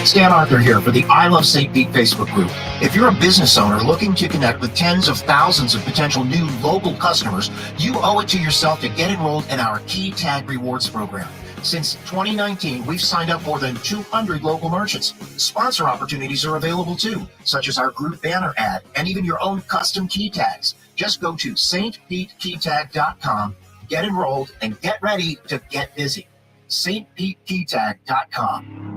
It's Dan Arthur here for the I Love St. Pete Facebook group. If you're a business owner looking to connect with tens of thousands of potential new local customers, you owe it to yourself to get enrolled in our Key Tag Rewards program. Since 2019, we've signed up more than 200 local merchants. Sponsor opportunities are available too, such as our group banner ad and even your own custom key tags. Just go to stpetekeytag.com, get enrolled, and get ready to get busy. stpetekeytag.com.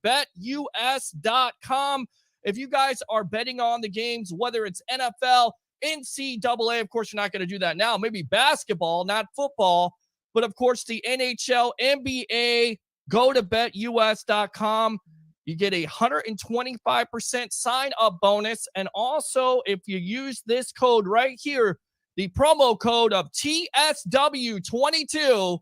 BetUS.com. If you guys are betting on the games, whether it's NFL, NCAA, of course, you're not going to do that now. Maybe basketball, not football. But, of course, the NHL, NBA, go to BetUS.com. You get a 125% sign-up bonus. And also, if you use this code right here, the promo code of TSW22,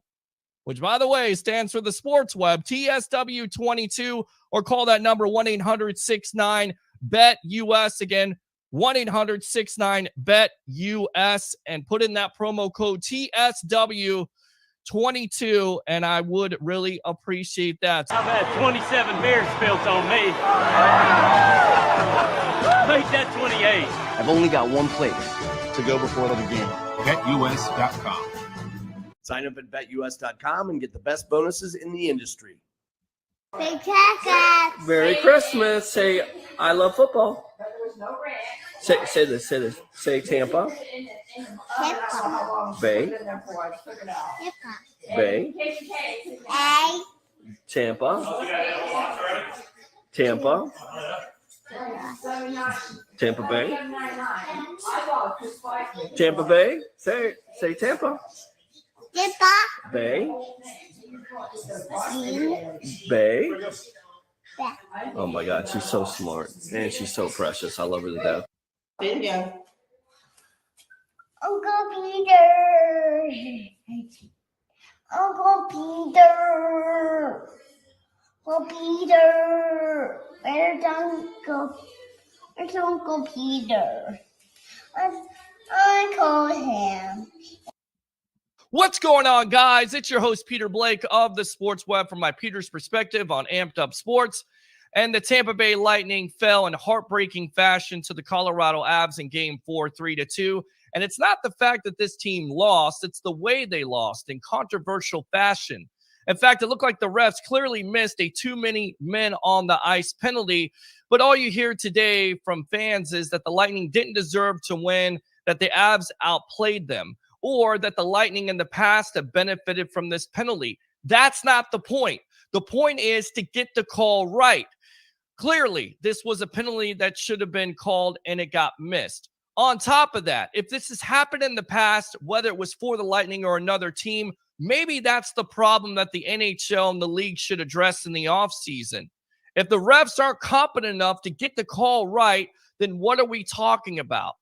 which, by the way, stands for the sports web, TSW22, or call that number 1-800-69-BET-US. Again, 1-800-69-BET-US, and put in that promo code TSW22, and I would really appreciate that. I've had 27 beers spilled on me. Make that 28. I've only got one place to go before the game. BetUS.com. Sign up at BetUS.com and get the best bonuses in the industry. Say Christmas. Merry Christmas. Say, I love football. Say this. Say Tampa. Tampa. Bay. Bay. A. Tampa. Tampa. Tampa Bay. Tampa Bay. Say Tampa. Tampa. Bay. Bay. Bay. Oh my God, she's so smart and she's so precious. I love her to death. Bingo. Uncle Peter. Uncle Peter. Uncle Peter. Where's Uncle Peter? I call him. What's going on, guys? It's your host, Peter Blake of the Sports Web from my Peter's perspective on Amped Up Sports. And the Tampa Bay Lightning fell in heartbreaking fashion to the Colorado Avs in Game 4, 3-2. And it's not the fact that this team lost, it's the way they lost in controversial fashion. In fact, it looked like the refs clearly missed a too many men on the ice penalty. But all you hear today from fans is that the Lightning didn't deserve to win, that the Avs outplayed them, or that the Lightning in the past have benefited from this penalty. That's not the point. The point is to get the call right. Clearly, this was a penalty that should have been called and it got missed. On top of that, if this has happened in the past, whether it was for the Lightning or another team, maybe that's the problem that the NHL and the league should address in the offseason. If the refs aren't competent enough to get the call right, then what are we talking about?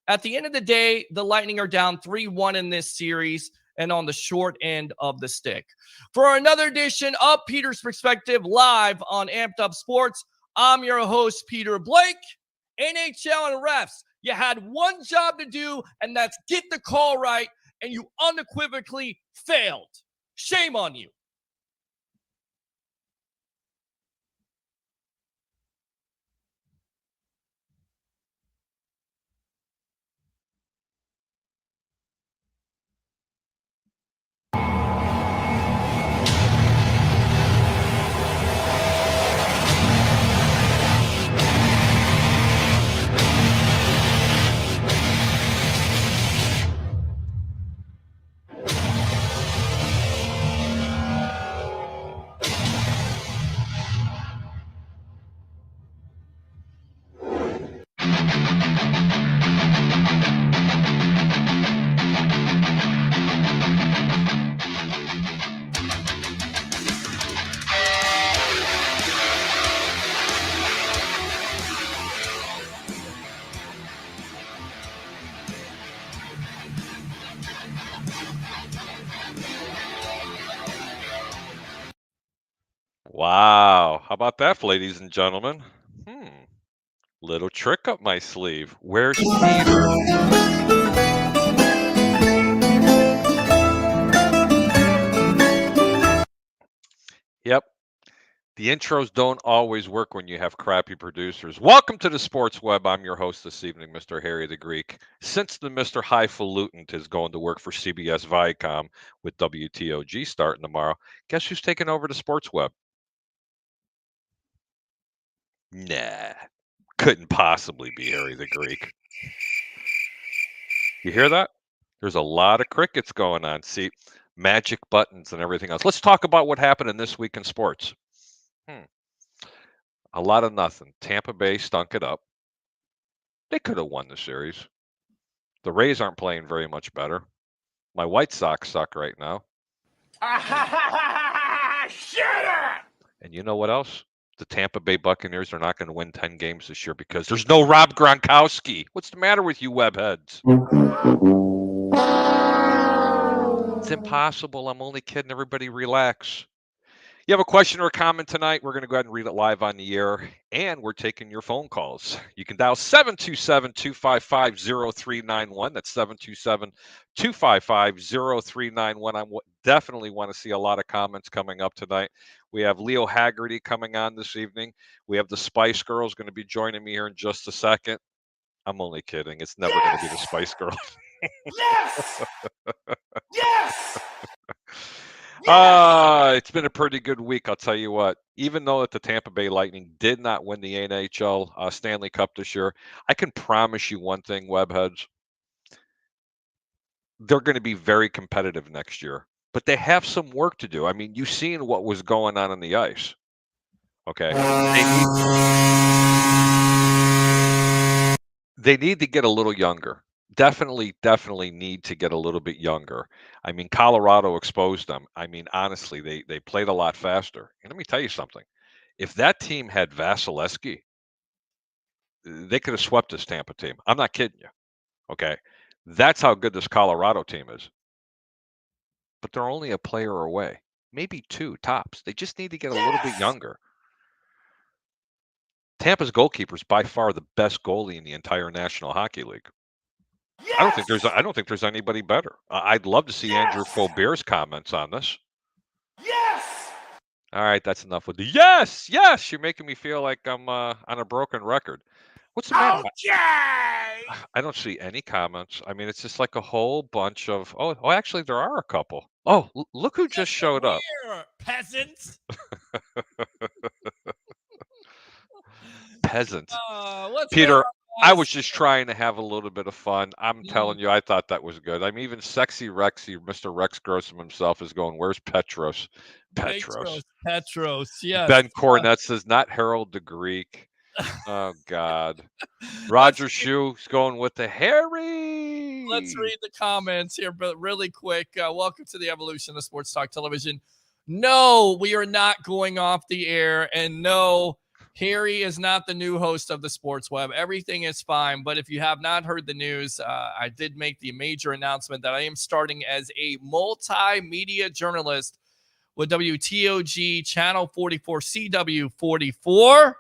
At the end of the day, the Lightning are down 3-1 in this series and on the short end of the stick. For another edition of Peter's Perspective live on Amped Up Sports, I'm your host, Peter Blake. NHL and refs, you had one job to do, and that's get the call right, and you unequivocally failed. Shame on you. Wow. How about that, ladies and gentlemen? Little trick up my sleeve. Where's Peter? Yep. The intros don't always work when you have crappy producers. Welcome to the Sports Web. I'm your host this evening, Mr. Harry the Greek. Since the Mr. Highfalutin is going to work for CBS Viacom with WTOG starting tomorrow, guess who's taking over the Sports Web? Nah, couldn't possibly be Harry the Greek. You hear that? There's a lot of crickets going on. See, magic buttons and everything else. Let's talk about what happened in this week in sports. A lot of nothing. Tampa Bay stunk it up. They could have won the series. The Rays aren't playing very much better. My White Sox suck right now. Shut up! And you know what else? The Tampa Bay Buccaneers are not going to win 10 games this year because there's no Rob Gronkowski. What's the matter with you, webheads? It's impossible. I'm only kidding. Everybody relax. You have a question or a comment tonight, we're going to go ahead and read it live on the air, and we're taking your phone calls. You can dial 727-255-0391. That's 727-255-0391. I definitely want to see a lot of comments coming up tonight. We have Leo Haggerty coming on this evening. We have the Spice Girls going to be joining me here in just a second. I'm only kidding. It's never going to be the Spice Girls. Yes! Yes! It's been a pretty good week, I'll tell you what. Even though that the Tampa Bay Lightning did not win the NHL Stanley Cup this year, I can promise you one thing, webheads. They're going to be very competitive next year, but they have some work to do. I mean, you've seen what was going on the ice. Okay. They need to get a little younger. Definitely need to get a little bit younger. I mean, Colorado exposed them. I mean, honestly, they played a lot faster. And let me tell you something. If that team had Vasilevsky, they could have swept this Tampa team. I'm not kidding you. Okay. That's how good this Colorado team is. But they're only a player away. Maybe two tops. They just need to get a little bit younger. Tampa's goalkeeper is by far the best goalie in the entire National Hockey League. Yes! I don't think there's anybody better. I'd love to see Andrew Faubert's comments on this. Yes! All right, that's enough with the yes. You're making me feel like I'm on a broken record. What's the matter? Okay! I don't see any comments. I mean, it's just like a whole bunch of. Oh, actually, there are a couple. Oh, look who just showed up. Peasants. Peasant. Peter, I was just trying to have a little bit of fun. I'm telling you, I thought that was good. I mean, even Sexy Rexy, Mr. Rex Grossman himself is going, where's Petros? Petros, yes. Ben Cornett says, not Harold the Greek. Oh, God. Roger Shoe's going with the Harry. Let's read the comments here, but really quick. Welcome to the evolution of Sports Talk Television. No, we are not going off the air, and no, Harry is not the new host of the Sports Web. Everything is fine. But if you have not heard the news, I did make the major announcement that I am starting as a multimedia journalist with WTOG Channel 44, CW44.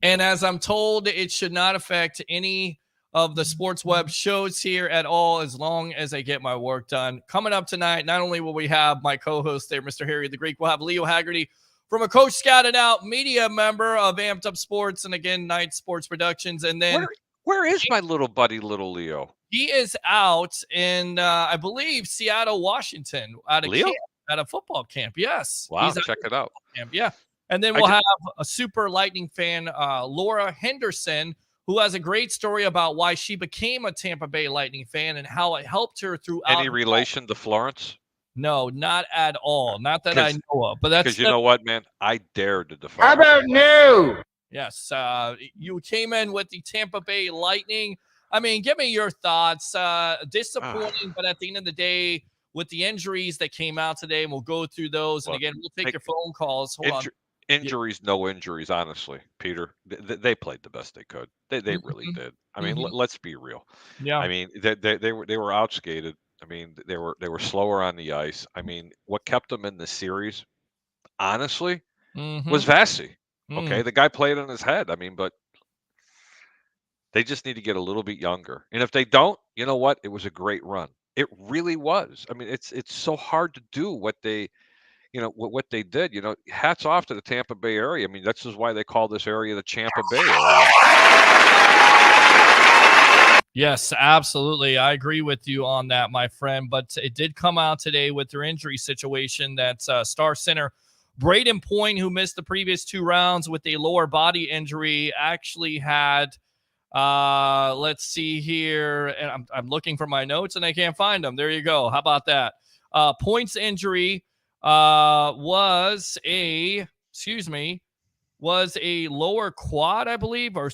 And as I'm told, it should not affect any of the Sports Web shows here at all, as long as I get my work done. Coming up tonight, not only will we have my co-host there, Mr. Harry the Greek, we'll have Leo Haggerty from a Coach Scouted Out media member of Amped Up Sports and again, Night Sports Productions. And then where is my little buddy, little Leo? He is out in, I believe, Seattle, Washington, at a football camp. Yes. Wow, check it out. Camp. Yeah. And then we'll have a super Lightning fan, Laura Henderson, who has a great story about why she became a Tampa Bay Lightning fan and how it helped her throughout. Any relation to Florence? No, not at all. Not that I know of. But that's because you know what, man? I dare to defy. How about new? Yes. You came in with the Tampa Bay Lightning. I mean, give me your thoughts. Disappointing, but at the end of the day, with the injuries that came out today, and we'll go through those. And again, we'll take your phone calls. Hold on. Injuries, no injuries, honestly, Peter. They played the best they could. They really did. I mean, let's be real. Yeah. I mean, they were outskated. I mean, they were slower on the ice. I mean, what kept them in the series, honestly, was Vasi. Okay, the guy played on his head. I mean, but they just need to get a little bit younger. And if they don't, you know what? It was a great run. It really was. I mean, it's so hard to do what they what they did, hats off to the Tampa Bay area. I mean, that's just why they call this area the Tampa Bay area. Yes, absolutely. I agree with you on that, my friend. But it did come out today with their injury situation that star center Braden Point, who missed the previous 2 rounds with a lower body injury, actually had, let's see here, and I'm looking for my notes and I can't find them. There you go. How about that? Point's injury was a lower quad, I believe, or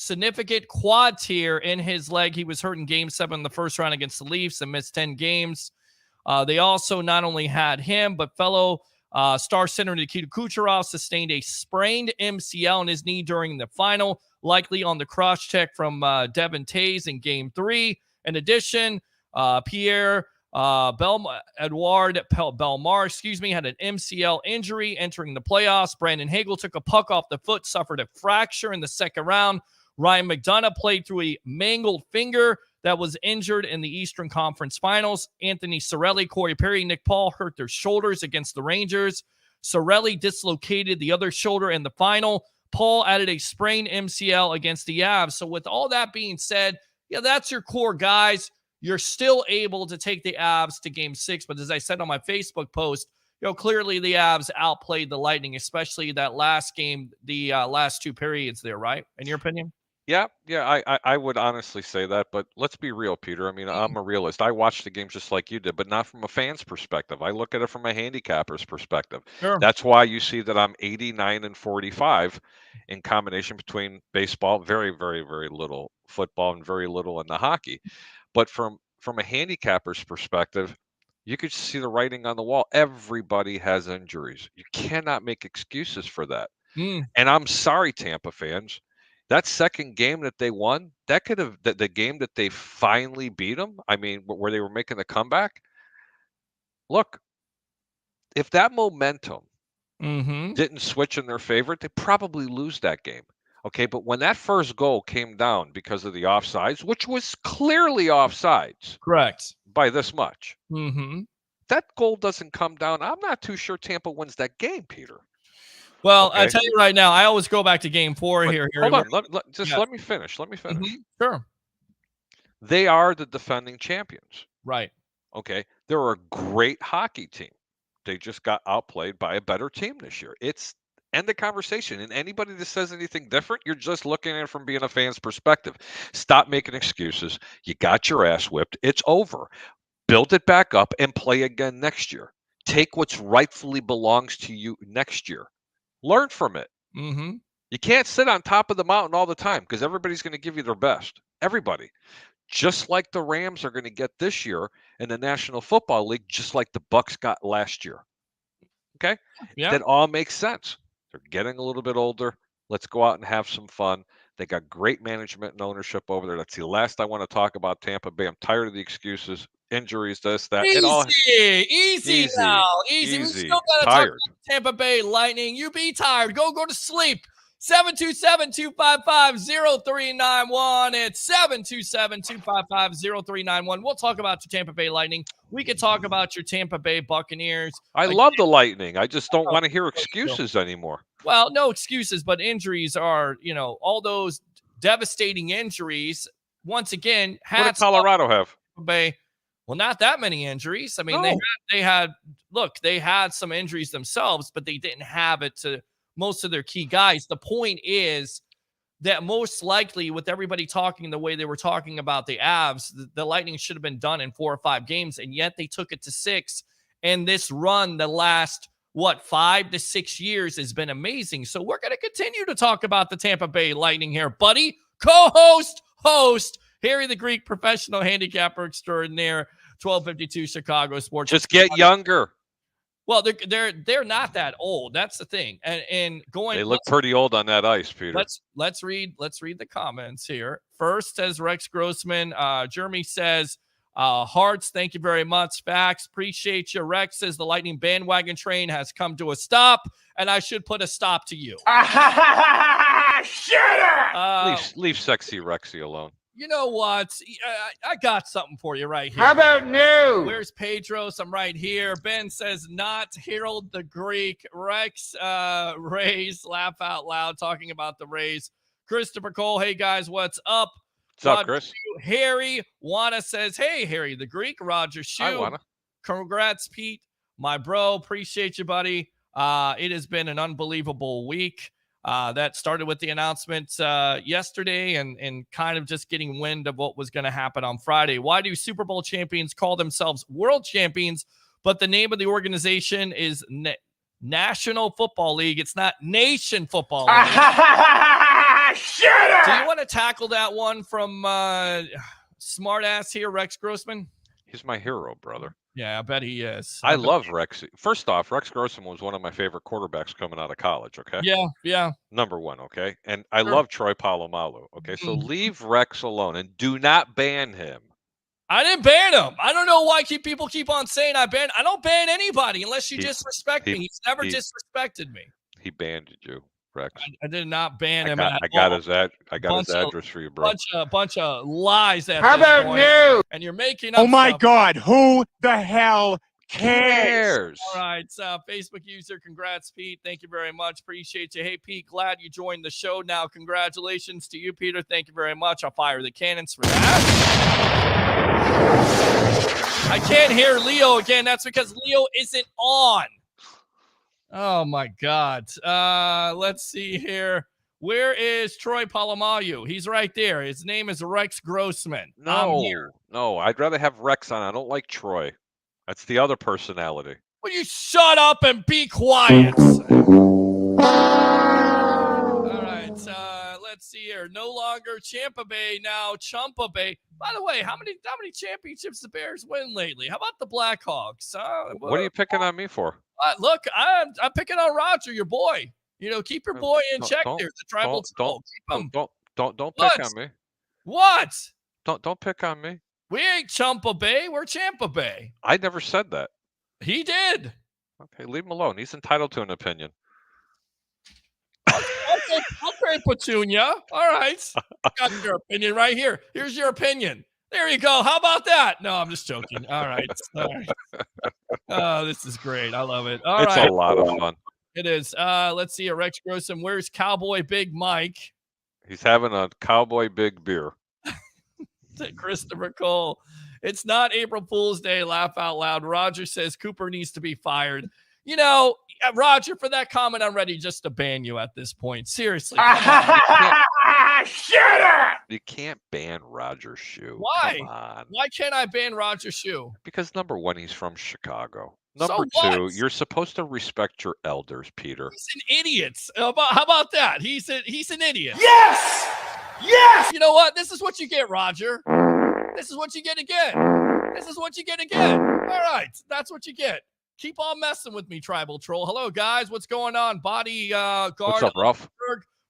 significant quad tear in his leg. He was hurt in Game 7 in the first round against the Leafs and missed 10 games. They also not only had him, but fellow star center Nikita Kucherov sustained a sprained MCL in his knee during the final, likely on the cross-check from Devin Tays in Game 3. In addition, Edouard Bellemare, had an MCL injury entering the playoffs. Brandon Hagel took a puck off the foot, suffered a fracture in the second round. Ryan McDonough played through a mangled finger that was injured in the Eastern Conference Finals. Anthony Cirelli, Corey Perry, Nick Paul hurt their shoulders against the Rangers. Cirelli dislocated the other shoulder in the final. Paul added a sprained MCL against the Avs. So with all that being said, yeah, that's your core guys. You're still able to take the Avs to Game 6. But as I said on my Facebook post, clearly the Avs outplayed the Lightning, especially that last game, the last 2 periods there, right? In your opinion? Yeah, I would honestly say that, but let's be real, Peter. I mean, I'm a realist. I watch the games just like you did, but not from a fan's perspective. I look at it from a handicapper's perspective. Sure. That's why you see that I'm 89-45 in combination between baseball, very, very, very little football, and very little in the hockey. But from a handicapper's perspective, you could see the writing on the wall. Everybody has injuries. You cannot make excuses for that. And I'm sorry, Tampa fans. That second game that they won, that could have the game that they finally beat them. I mean, where they were making the comeback. Look, if that momentum didn't switch in their favor, they probably lose that game. Okay, but when that first goal came down because of the offsides, which was clearly offsides, correct, by this much, that goal doesn't come down. I'm not too sure Tampa wins that game, Peter. Well, okay. I tell you right now, I always go back to Game 4 here. Hold on, let me finish. Let me finish. Sure. They are the defending champions. Right. Okay. They're a great hockey team. They just got outplayed by a better team this year. It's end of conversation. And anybody that says anything different, you're just looking at it from being a fan's perspective. Stop making excuses. You got your ass whipped. It's over. Build it back up and play again next year. Take what's rightfully belongs to you next year. Learn from it. You can't sit on top of the mountain all the time because everybody's going to give you their best. Everybody. Just like the Rams are going to get this year in the National Football League, just like the Bucks got last year. Okay? Yeah. That all makes sense. They're getting a little bit older. Let's go out and have some fun. They got great management and ownership over there. That's the last I want to talk about Tampa Bay. I'm tired of the excuses, injuries, this, that. Easy now. Easy. We still got to talk about Tampa Bay Lightning. You be tired. Go to sleep. 727-255-0391. It's 727-255-0391. We'll talk about your Tampa Bay Lightning. We could talk about your Tampa Bay Buccaneers. I love the Lightning. I just don't want to hear excuses anymore. Well, no excuses, but injuries are, all those devastating injuries. Once again, what did Colorado have? Bay. Well, not that many injuries. I mean, they had some injuries themselves, but they didn't have it to most of their key guys. The point is that most likely, with everybody talking the way they were talking about the Avs, the Lightning should have been done in 4 or 5 games, and yet they took it to 6. And this run, the last 5 to 6 years, has been amazing. So we're going to continue to talk about the Tampa Bay Lightning here, buddy. Co-host, host, Harry the Greek, professional handicapper extraordinaire, 1252 Chicago Sports. Just get younger. Well, they're not that old. That's the thing. And they look pretty old on that ice, Peter. Let's read the comments here. First, says Rex Grossman. Jeremy says, Hearts, thank you very much. Facts, appreciate you. Rex says the Lightning bandwagon train has come to a stop, and I should put a stop to you. Shut up! Leave sexy Rexy alone. You know what? I got something for you right here. How about new? Where's Pedros? I'm right here. Ben says not Harold the Greek. Rex Rays, laugh out loud, talking about the Rays. Christopher Cole, hey guys, what's up? What's up, Chris? Harry Wana says, hey, Harry the Greek. Roger Shue. I wanna. Congrats, Pete. My bro, appreciate you, buddy. It has been an unbelievable week. That started with the announcement yesterday and kind of just getting wind of what was going to happen on Friday. Why do Super Bowl champions call themselves world champions, but the name of the organization is National Football League? It's not Nation Football League. Shut up! Do you want to tackle that one from smartass here, Rex Grossman? He's my hero, brother. Yeah, I bet he is. I love Rex. First off, Rex Grossman was one of my favorite quarterbacks coming out of college, okay? Yeah. Number one, okay? And I Sure. love Troy Polamalu, okay? So leave Rex alone and do not ban him. I didn't ban him. I don't know why people keep on saying I banned. I don't ban anybody unless you disrespect me. He's never disrespected me. He banned you, Rex. I did not ban him. I got his address for you, bro. Bunch of lies at How this about point. new? And you're making up Oh my stuff. God! Who the hell cares? All right, Facebook user, congrats, Pete. Thank you very much. Appreciate you. Hey, Pete, glad you joined the show. Now, congratulations to you, Peter. Thank you very much. I'll fire the cannons for that. I can't hear Leo again. That's because Leo isn't on. Oh, my God. Let's see here. Where is Troy Polamalu? He's right there. His name is Rex Grossman. I'm here. No, I'd rather have Rex on. I don't like Troy. That's the other personality. Will you shut up and be quiet? All right, let's see here. No longer Tampa Bay, now Champa Bay. By the way, how many championships the Bears win lately? How about the Blackhawks? What are you picking on me for? Look, I'm picking on Roger, your boy. You know, keep your boy in check there. The tribal troll. Keep him. Don't pick on me. What? Don't pick on me. We ain't Champa Bay. We're Tampa Bay. I never said that. He did. Okay, leave him alone. He's entitled to an opinion. Okay, Petunia. All right. I got your opinion right here. Here's your opinion. There you go. How about that? No, I'm just joking. All right. Oh, this is great. I love it. All right. It's a lot of fun. It is. Let's see. Rex Grossman. Where's Cowboy Big Mike? He's having a Cowboy Big beer. Christopher Cole. It's not April Fool's Day. Laugh out loud. Roger says Cooper needs to be fired. You know, Roger, for that comment, I'm ready just to ban you at this point. Seriously. Shut up! You can't ban Roger Shue. Why? Come on. Why can't I ban Roger Shue? Because number one, he's from Chicago. So Number two, what? you're supposed to respect your elders, Peter. He's an idiot. How about that? He's an idiot. Yes! Yes! You know what? This is what you get, Roger. This is what you get again. This is what you get again. All right. That's what you get. Keep on messing with me, Tribal Troll. Hello, guys. What's going on? Body guard. What's up, Ralph?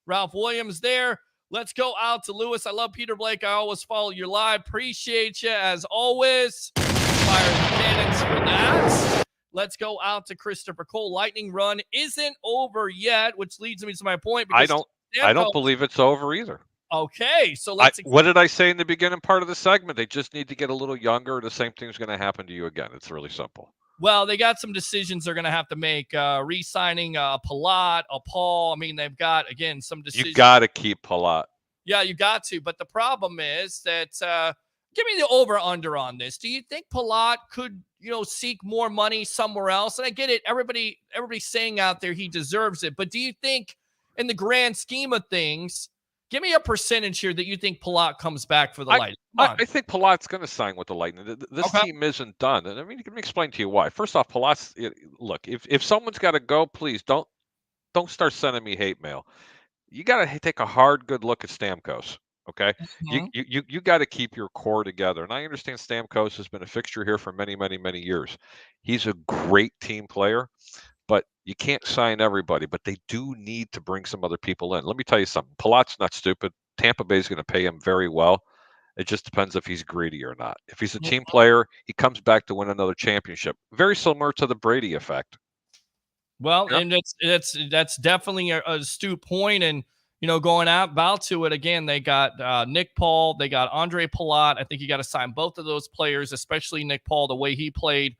Ralph Williams there. Let's go out to Lewis. I love Peter Blake. I always follow your live. Appreciate you as always. Fire the cannons for that. Let's go out to Christopher Cole. Lightning run isn't over yet, which leads me to my point. I don't believe it's over either. Okay, so let's. What did I say in the beginning part of the segment? They just need to get a little younger. The same thing's going to happen to you again. It's really simple. Well, they got some decisions they're going to have to make. Re-signing Palat, Paul. I mean, they've got, again, some decisions. You got to keep Palat. Yeah, you got to. But the problem is that give me the over-under on this. Do you think Palat could, seek more money somewhere else? And I get it. Everybody's saying out there he deserves it. But do you think in the grand scheme of things, give me a percentage here that you think Palat comes back for the Lightning. I think Palat's going to sign with the Lightning. This team isn't done. And let me explain to you why. First off, Palat's look. If someone's got to go, please don't start sending me hate mail. You got to take a hard, good look at Stamkos. Okay, you got to keep your core together. And I understand Stamkos has been a fixture here for many, many, many years. He's a great team player. But you can't sign everybody. But they do need to bring some other people in. Let me tell you something. Palat's not stupid. Tampa Bay is going to pay him very well. It just depends if he's greedy or not. If he's a team player, he comes back to win another championship. Very similar to the Brady effect. Well, and that's definitely a astute point. And going out about to it again. They got Nick Paul, they got Andre Palat. I think you got to sign both of those players, especially Nick Paul, the way he played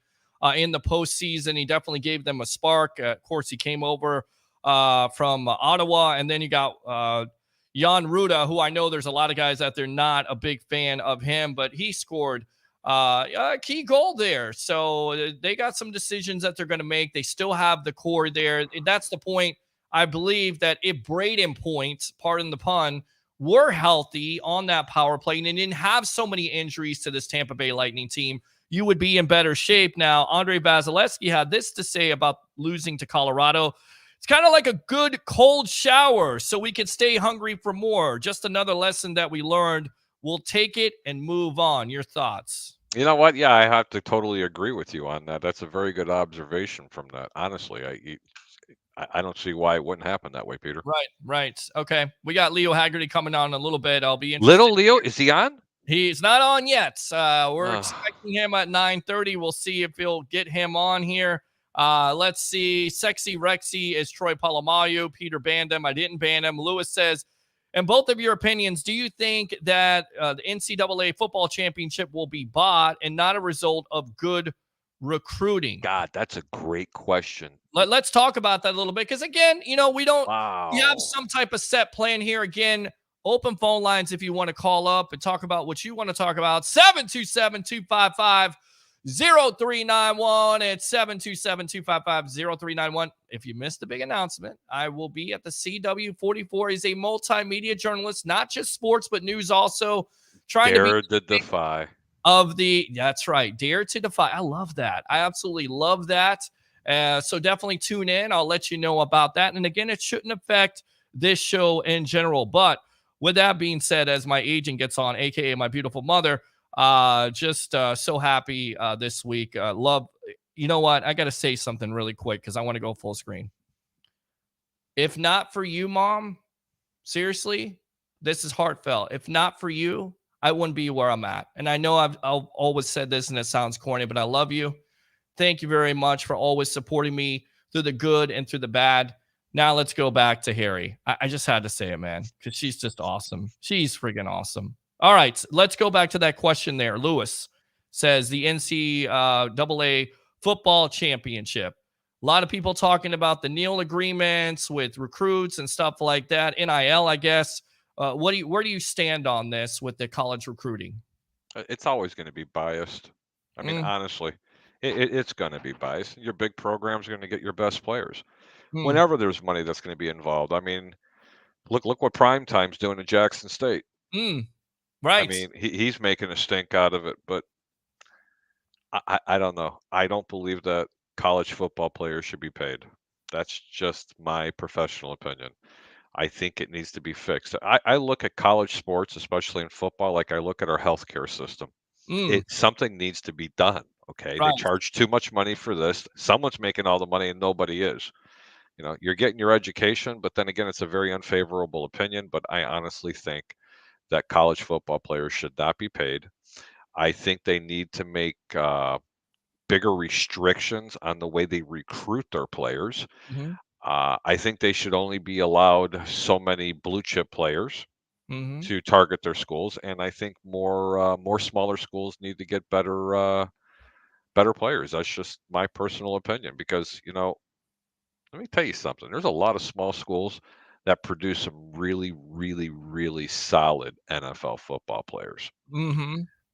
in the postseason. He definitely gave them a spark. Of course, he came over from Ottawa, and then you got Jan Ruda, who I know there's a lot of guys out there not a big fan of him, but he scored a key goal there. So they got some decisions that they're going to make. They still have the core there. That's the point. I believe that if Braden Point, pardon the pun, were healthy on that power play and didn't have so many injuries to this Tampa Bay Lightning team, you would be in better shape. Now, Andre Vasilevsky had this to say about losing to Colorado. It's kind of like a good cold shower so we can stay hungry for more. Just another lesson that we learned. We'll take it and move on. Your thoughts? You know what? Yeah, I have to totally agree with you on that. That's a very good observation from that. Honestly, I don't see why it wouldn't happen that way, Peter. Right. Okay. We got Leo Haggerty coming on in a little bit. I'll be interested. Little Leo, is he on? He's not on yet. We're expecting him at 9:30. We'll see if he'll get him on here. Let's see. Sexy Rexy is Troy Polamalu. Peter banned him. I didn't ban him. Lewis says, in both of your opinions, do you think that the NCAA football championship will be bought and not a result of good recruiting? God, that's a great question. Let's talk about that a little bit because, again, we don't Wow. you have some type of set plan here. Again, open phone lines if you want to call up and talk about what you want to talk about. 727-255-0391. It's 727-255-0391. If you missed the big announcement, I will be at the CW44. He's a multimedia journalist, not just sports, but news also. Dare to defy. That's right. Dare to defy. I love that. I absolutely love that. So definitely tune in. I'll let you know about that. And again, it shouldn't affect this show in general. But with that being said, as my agent gets on, aka my beautiful mother, just so happy this week. Love. You know what? I got to say something really quick because I want to go full screen. If not for you, Mom, seriously, this is heartfelt. If not for you, I wouldn't be where I'm at. And I know I've always said this and it sounds corny, but I love you. Thank you very much for always supporting me through the good and through the bad. Now let's go back to Harry. I just had to say it, man, because she's just awesome. She's friggin' awesome. All right, let's go back to that question there. Lewis says the NCAA football championship. A lot of people talking about the Neal agreements with recruits and stuff like that. NIL, I guess. Where do you stand on this with the college recruiting? It's always going to be biased. I mean, honestly, it's going to be biased. Your big programs are going to get your best players. Whenever there's money that's going to be involved. I mean, look what Primetime's doing at Jackson State. Right. I mean, he's making a stink out of it, but I don't know. I don't believe that college football players should be paid. That's just my professional opinion. I think it needs to be fixed. I look at college sports, especially in football, like I look at our healthcare system. Something needs to be done. Okay. Right. They charge too much money for this. Someone's making all the money and nobody is. You're getting your education, but then again, it's a very unfavorable opinion. But I honestly think that college football players should not be paid. I think they need to make bigger restrictions on the way they recruit their players. I think they should only be allowed so many blue chip players to target their schools, and I think more smaller schools need to get better players. That's just my personal opinion because let me tell you something. There's a lot of small schools that produce some really, really, really solid NFL football players.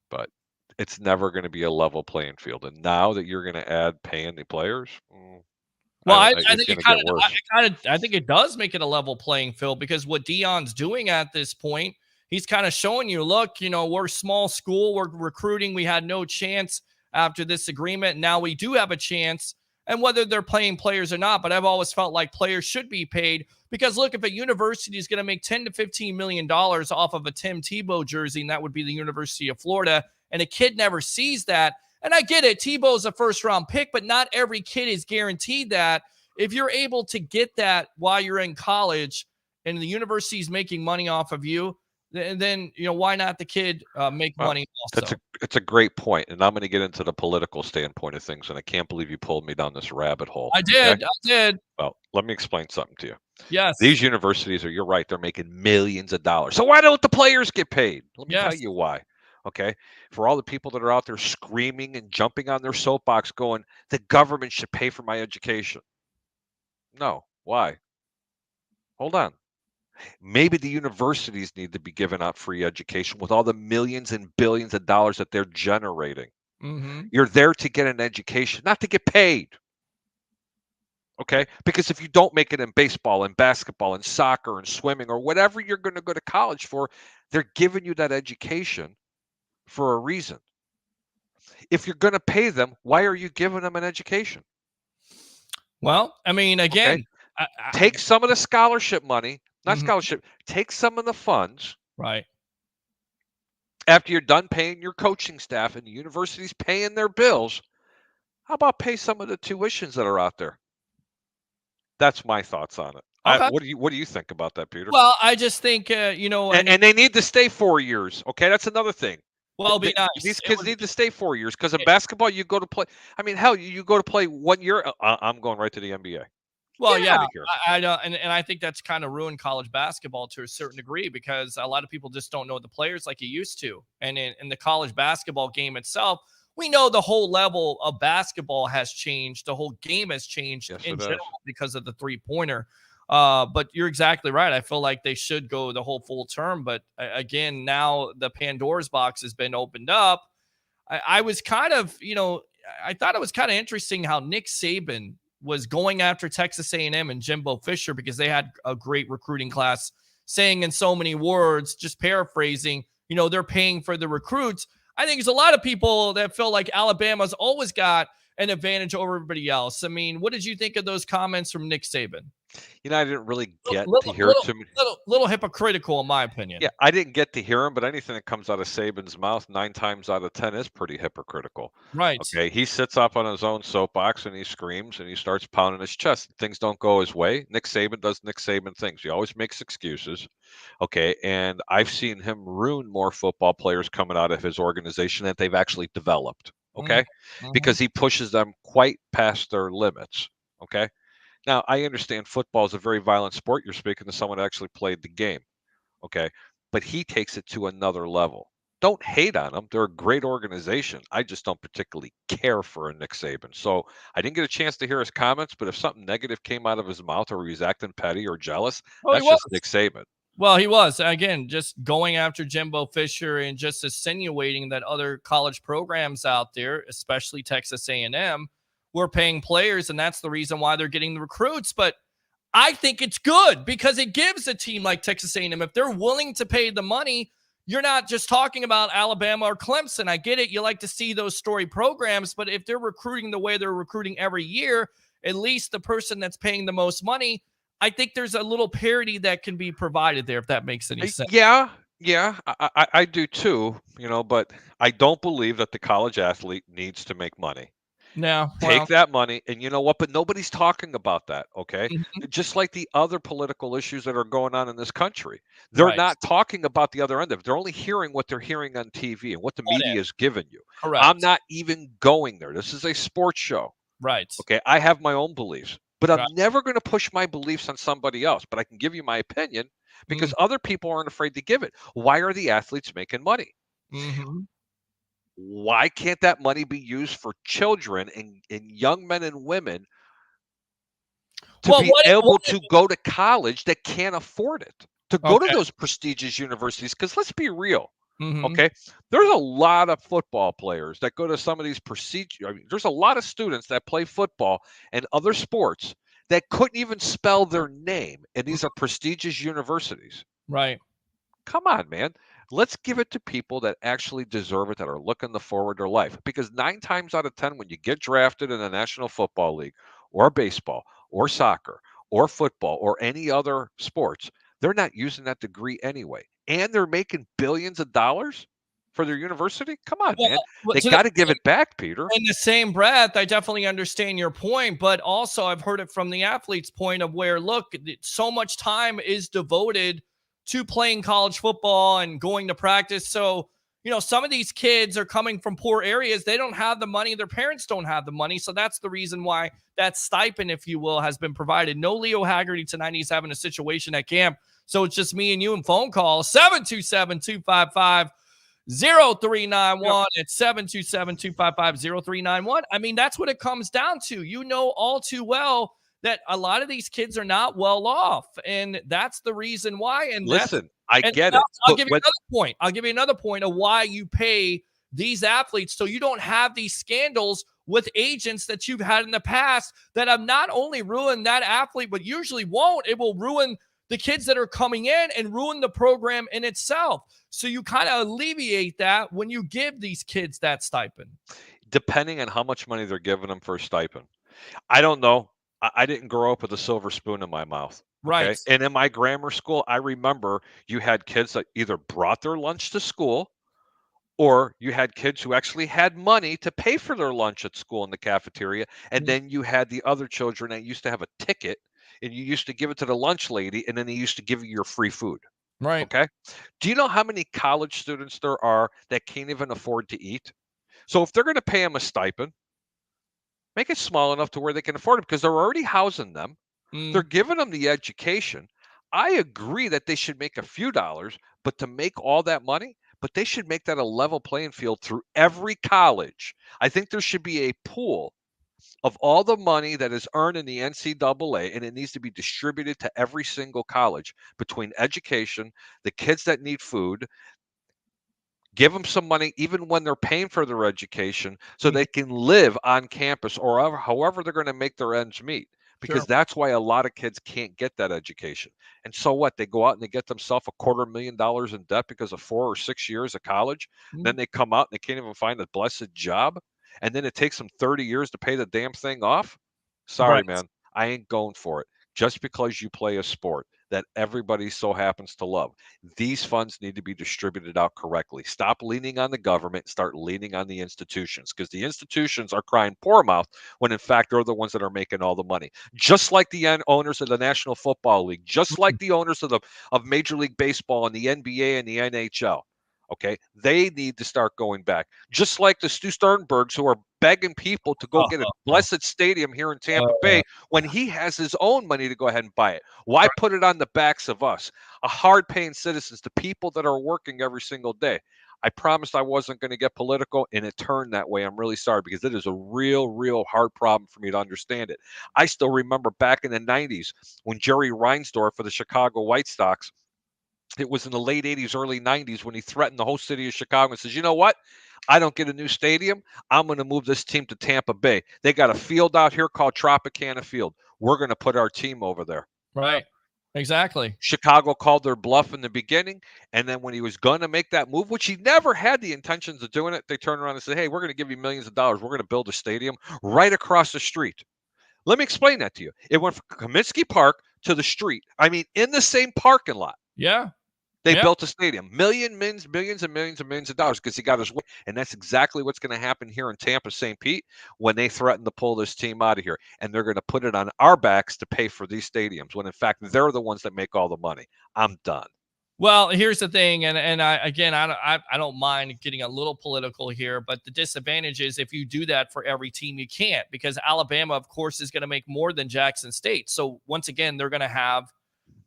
But it's never going to be a level playing field. And now that you're going to add paying the players, well, I think it does make it a level playing field because what Deion's doing at this point, he's kind of showing you, look, we're a small school, we're recruiting, we had no chance after this agreement. Now we do have a chance. And whether they're playing players or not, but I've always felt like players should be paid because look, if a university is going to make $10 to $15 million off of a Tim Tebow jersey, and that would be the University of Florida, and a kid never sees that. And I get it. Tebow's a first-round pick, but not every kid is guaranteed that. If you're able to get that while you're in college and the university is making money off of you, then why not the kid make money also? It's a great point, and I'm going to get into the political standpoint of things, and I can't believe you pulled me down this rabbit hole. I did. Well, let me explain something to you. Yes. These universities you're right, they're making millions of dollars. So why don't the players get paid? Let me tell you why. Okay. For all the people that are out there screaming and jumping on their soapbox going, the government should pay for my education. No. Why? Hold on. Maybe the universities need to be giving out free education with all the millions and billions of dollars that they're generating. Mm-hmm. You're there to get an education, not to get paid. Okay? Because if you don't make it in baseball and basketball and soccer and swimming or whatever you're going to go to college for, they're giving you that education for a reason. If you're going to pay them, why are you giving them an education? Well, I mean, again, take some of the scholarship money, not scholarship, take some of the funds. Right. After you're done paying your coaching staff and the university's paying their bills, how about pay some of the tuitions that are out there? That's my thoughts on it. Okay. What do you think about that, Peter? Well, I just think and they need to stay 4 years. Okay, that's another thing. Well, be nice. These kids need to stay 4 years because in basketball you go to play. I mean, hell, you go to play 1 year. I'm going right to the NBA. Well, yeah, I and I think that's kind of ruined college basketball to a certain degree because a lot of people just don't know the players like you used to. And in the college basketball game itself, we know the whole level of basketball has changed. The whole game has changed in general because of the three-pointer. But you're exactly right. I feel like they should go the whole full term. But again, now the Pandora's box has been opened up. I was kind of, I thought it was kind of interesting how Nick Saban was going after Texas A&M and Jimbo Fisher because they had a great recruiting class, saying in so many words, just paraphrasing, they're paying for the recruits. I think there's a lot of people that feel like Alabama's always got an advantage over everybody else. I mean, what did you think of those comments from Nick Saban? I didn't really get to hear it too many. Little hypocritical, in my opinion. Yeah, I didn't get to hear him, but anything that comes out of Saban's mouth 9 times out of 10 is pretty hypocritical. Right. Okay, he sits up on his own soapbox and he screams and he starts pounding his chest. Things don't go his way. Nick Saban does Nick Saban things. He always makes excuses. Okay, and I've seen him ruin more football players coming out of his organization that they've actually developed. Okay, because he pushes them quite past their limits. Okay. Now, I understand football is a very violent sport. You're speaking to someone who actually played the game, okay? But he takes it to another level. Don't hate on them. They're a great organization. I just don't particularly care for a Nick Saban. So I didn't get a chance to hear his comments, but if something negative came out of his mouth or he was acting petty or jealous, that's just Nick Saban. Well, he was. Again, just going after Jimbo Fisher and just insinuating that other college programs out there, especially Texas A&M, we're paying players, and that's the reason why they're getting the recruits. But I think it's good because it gives a team like Texas A&M, if they're willing to pay the money, you're not just talking about Alabama or Clemson. I get it. You like to see those story programs, but if they're recruiting the way they're recruiting every year, at least the person that's paying the most money, I think there's a little parity that can be provided there, if that makes any sense. Yeah, I do too, but I don't believe that the college athlete needs to make money. No, take that money, and you know what? But nobody's talking about that, okay? Just like the other political issues that are going on in this country. They're not talking about the other end of it. They're only hearing what they're hearing on TV and what the media is giving you. Correct. I'm not even going there. This is a sports show. Right. Okay, I have my own beliefs, but I'm never going to push my beliefs on somebody else. But I can give you my opinion because other people aren't afraid to give it. Why are the athletes making money? Why can't that money be used for children and young men and women to be able to go to college that can't afford it, to go to those prestigious universities? Because let's be real, okay? There's a lot of football players that go to some of these there's a lot of students that play football and other sports that couldn't even spell their name, and these are prestigious universities. Right. Come on, man. Let's give it to people that actually deserve it, that are looking to forward their life. Because 9 times out of 10, when you get drafted in the National Football League or baseball or soccer or football or any other sports, they're not using that degree anyway. And they're making billions of dollars for their university. Come on, man. They got to give it back, Peter. In the same breath, I definitely understand your point, but also I've heard it from the athlete's point of where, look, so much time is devoted to playing college football and going to practice. So, some of these kids are coming from poor areas. They don't have the money. Their parents don't have the money. So that's the reason why that stipend, if you will, has been provided. No Leo Haggerty tonight. He's having a situation at camp. So it's just me and you and phone call 727-255-0391. It's 727-255-0391. I mean, that's what it comes down to. You know all too well that a lot of these kids are not well off. And that's the reason why. And listen, I get it. I'll give you another point. I'll give you another point of why you pay these athletes so you don't have these scandals with agents that you've had in the past that have not only ruined that athlete, but usually won't. It will ruin the kids that are coming in and ruin the program in itself. So you kind of alleviate that when you give these kids that stipend. Depending on how much money they're giving them for a stipend. I don't know. I didn't grow up with a silver spoon in my mouth. Right. Okay? And in my grammar school, I remember you had kids that either brought their lunch to school, or you had kids who actually had money to pay for their lunch at school in the cafeteria. And then you had the other children that used to have a ticket, and you used to give it to the lunch lady, and then they used to give you your free food. Right. Okay. Do you know how many college students there are that can't even afford to eat? So if they're going to pay them a stipend, make it small enough to where they can afford it, because they're already housing them. They're giving them the education. I agree that they should make a few dollars, but to make all that money, but they should make that a level playing field through every college. I think there should be a pool of all the money that is earned in the NCAA, and it needs to be distributed to every single college between education, the kids that need food. Give them some money even when they're paying for their education so they can live on campus, or however they're going to make their ends meet. Because that's why a lot of kids can't get that education. And so what? They go out and they get themselves $250,000 in debt because of 4 or 6 years of college. Then they come out and they can't even find a blessed job. And then it takes them 30 years to pay the damn thing off. Sorry, man. I ain't going for it. Just because you play a sport that everybody so happens to love. These funds need to be distributed out correctly. Stop leaning on the government, start leaning on the institutions, because the institutions are crying poor mouth when in fact they're the ones that are making all the money. Just like the owners of the National Football League, just like the owners of Major League Baseball and the NBA and the NHL. Okay, they need to start going back. Just like the Stu Sternbergs, who are begging people to go get a blessed stadium here in Tampa Bay when he has his own money to go ahead and buy it. Why put it on the backs of us, a hard-paying citizens, the people that are working every single day? I promised I wasn't going to get political, and it turned that way. I'm really sorry, because it is a real, real hard problem for me to understand it. I still remember back in the 90s when Jerry Reinsdorf for the Chicago White Sox, it was in the late 80s, early 90s, when he threatened the whole city of Chicago and says, you know what? I don't get a new stadium. I'm going to move this team to Tampa Bay. They got a field out here called Tropicana Field. We're going to put our team over there. Right. Exactly. Chicago called their bluff in the beginning. And then when he was going to make that move, which he never had the intentions of doing it, they turned around and said, hey, we're going to give you millions of dollars. We're going to build a stadium right across the street. Let me explain that to you. It went from Comiskey Park to the street. I mean, in the same parking lot. Yeah. They built a stadium, millions and millions and millions of dollars, because he got his way. And that's exactly what's going to happen here in Tampa, St. Pete, when they threaten to pull this team out of here. And they're going to put it on our backs to pay for these stadiums, when in fact they're the ones that make all the money. I'm done. Well, here's the thing, and I don't mind getting a little political here, but the disadvantage is if you do that for every team, you can't, because Alabama, of course, is going to make more than Jackson State. So once again, they're going to have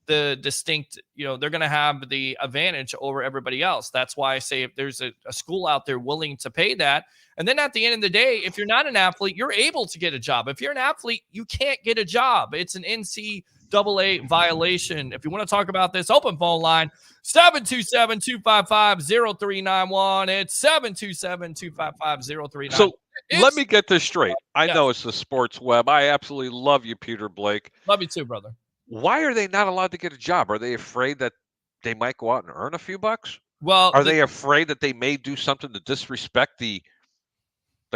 the distinct, they're going to have the advantage over everybody else. That's why I say if there's a school out there willing to pay that, and then at the end of the day, if you're not an athlete, you're able to get a job. If you're an athlete, you can't get a job. It's an NCAA violation. If you want to talk about this, open phone line, 727-255-0391. It's 727-255-0391. So let me get this straight. I know it's the sports web. I absolutely love you, Peter Blake. Love you too, brother. Why are they not allowed to get a job? Are they afraid that they might go out and earn a few bucks? Well, are they afraid that they may do something to disrespect the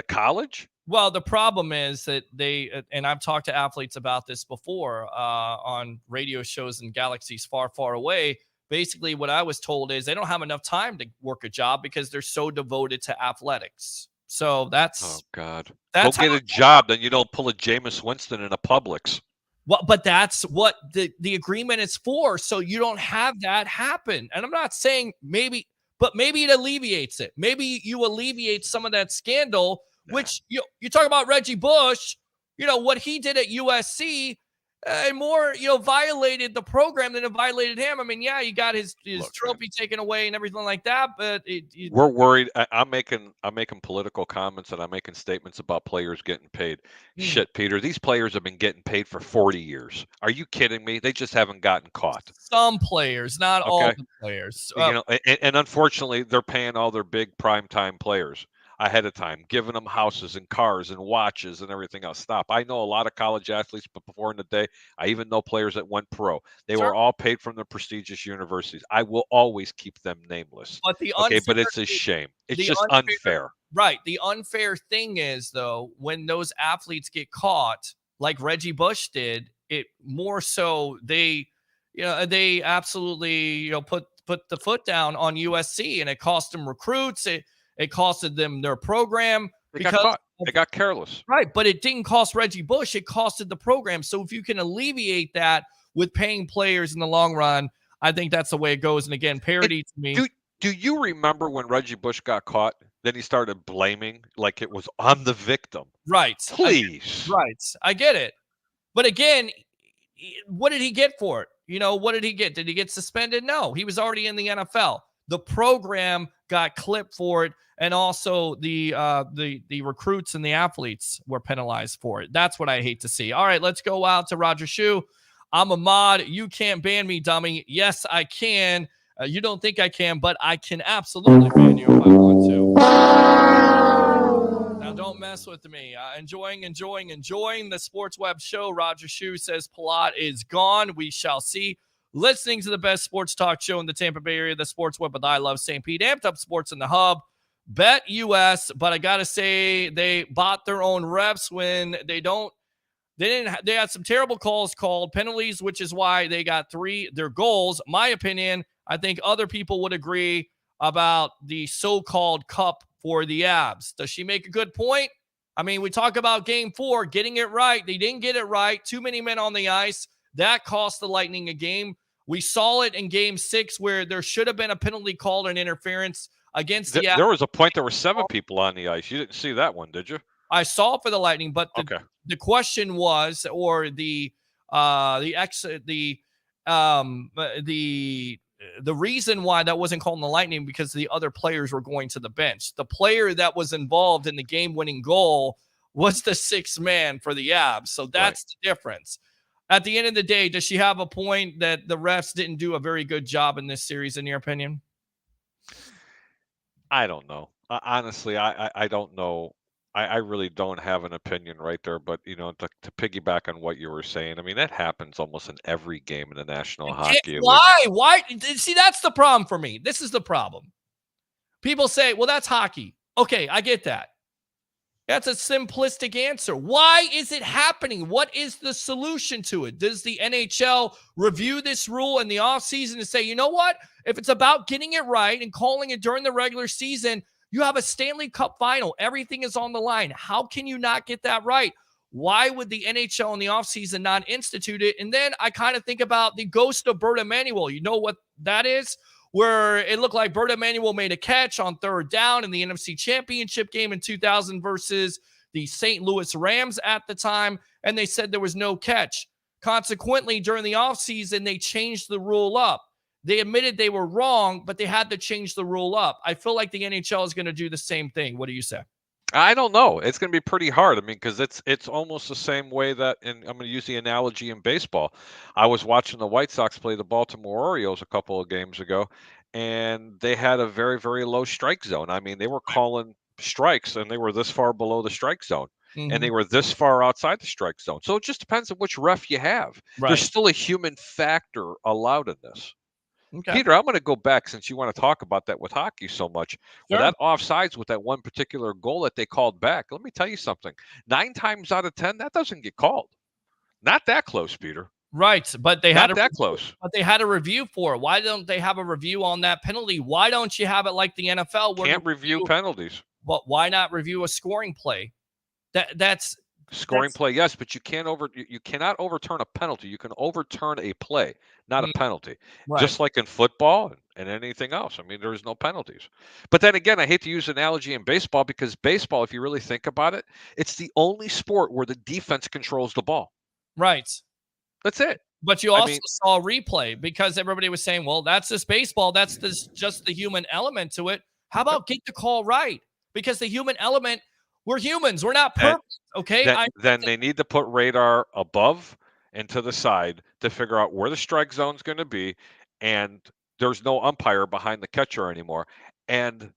college? Well, the problem is that they, and I've talked to athletes about this before on radio shows in galaxies far, far away. Basically, what I was told is they don't have enough time to work a job because they're so devoted to athletics. So that's go get a a job. Then you don't pull a Jameis Winston in a Publix. Well, but that's what the agreement is for. So you don't have that happen. And I'm not saying maybe, but maybe it alleviates it. Maybe you alleviate some of that scandal, which you talk about Reggie Bush, what he did at USC, more, violated the program than it violated him. I mean, yeah, he got his trophy taken away and everything like that, but we're worried. I'm making political comments and I'm making statements about players getting paid. Shit, Peter, these players have been getting paid for 40 years. Are you kidding me? They just haven't gotten caught. Some players, not all the players. And unfortunately, they're paying all their big primetime players ahead of time, giving them houses and cars and watches and everything else. Stop. I know a lot of college athletes, but before in the day, I even know players that went pro. They were all paid from the prestigious universities. I will always keep them nameless. But but it's a shame. It's just unfair. Right. The unfair thing is, though, when those athletes get caught, like Reggie Bush did, it more so they absolutely put the foot down on USC, and it cost them recruits. It costed them their program. They got caught. They got careless. Right, but it didn't cost Reggie Bush. It costed the program. So if you can alleviate that with paying players in the long run, I think that's the way it goes. And again, parity to me. Do you remember when Reggie Bush got caught? Then he started blaming like it was on the victim. Right. Please. I get it. But again, what did he get for it? What did he get? Did he get suspended? No, he was already in the NFL. The program got clipped for it, and also the recruits and the athletes were penalized for it. That's what I hate to see. All right, let's go out to Roger Shue. I'm a mod. You can't ban me, dummy. Yes, I can. You don't think I can, but I can absolutely ban you if I want to. Now, don't mess with me. Enjoying the Sports Web show. Roger Shue says Palat is gone. We shall see. Listening to the best sports talk show in the Tampa Bay area, the Sports Web with I Love St. Pete, Amped Up Sports in the Hub, Bet US. But I gotta say, they bought their own reps when they had some terrible calls called, penalties, which is why they got their goals. My opinion, I think other people would agree about the so-called cup for the Abs. Does she make a good point? I mean, we talk about game 4, getting it right. They didn't get it right. Too many men on the ice. That cost the Lightning a game. We saw it in game 6 where there should have been a penalty called an interference against the Abs. There was a point there were 7 people on the ice. You didn't see that one, did you? I saw it for the Lightning, but the question was, or the reason why that wasn't called in the Lightning, because the other players were going to the bench. The player that was involved in the game-winning goal was the 6th man for the Abs. So that's the difference. At the end of the day, does she have a point that the refs didn't do a very good job in this series, in your opinion? I don't know. Honestly, I don't know. I really don't have an opinion right there. But, to piggyback on what you were saying, I mean, that happens almost in every game in the National Hockey League. Why? See, that's the problem for me. This is the problem. People say, well, that's hockey. Okay, I get that. That's a simplistic answer. Why is it happening? What is the solution to it? Does the NHL review this rule in the offseason and say, you know what? If it's about getting it right and calling it during the regular season, you have a Stanley Cup final. Everything is on the line. How can you not get that right? Why would the NHL in the offseason not institute it? And then I kind of think about the ghost of Bert Emanuel. You know what that is? Where it looked like Bert Emanuel made a catch on 3rd down in the NFC Championship game in 2000 versus the St. Louis Rams at the time, and they said there was no catch. Consequently, during the offseason, they changed the rule up. They admitted they were wrong, but they had to change the rule up. I feel like the NHL is going to do the same thing. What do you say? I don't know. It's going to be pretty hard. I mean, because it's almost the same way that, and I'm going to use the analogy in baseball. I was watching the White Sox play the Baltimore Orioles a couple of games ago, and they had a very, very low strike zone. I mean, they were calling strikes, and they were this far below the strike zone, and they were this far outside the strike zone. So it just depends on which ref you have. Right. There's still a human factor allowed in this. Okay. Peter, I'm going to go back since you want to talk about that with hockey so much. Sure. Well, that offsides with that one particular goal that they called back. Let me tell you something. 9 times out of 10, that doesn't get called. Not that close, Peter. Right, but they had that close. But they had a review for it. Why don't they have a review on that penalty? Why don't you have it like the NFL? Can't review penalties. But why not review a scoring play? That's Scoring play, yes, but you cannot overturn a penalty. You can overturn a play, not a penalty. Right. Just like in football and anything else. I mean, there's no penalties. But then again, I hate to use an analogy in baseball because baseball, if you really think about it, it's the only sport where the defense controls the ball. Right. That's it. But you also saw a replay because everybody was saying, well, that's just baseball. That's just the human element to it. How about get the call right? Because the human element, we're humans. We're not perfect. Okay. Then they need to put radar above and to the side to figure out where the strike zone is going to be. And there's no umpire behind the catcher anymore. And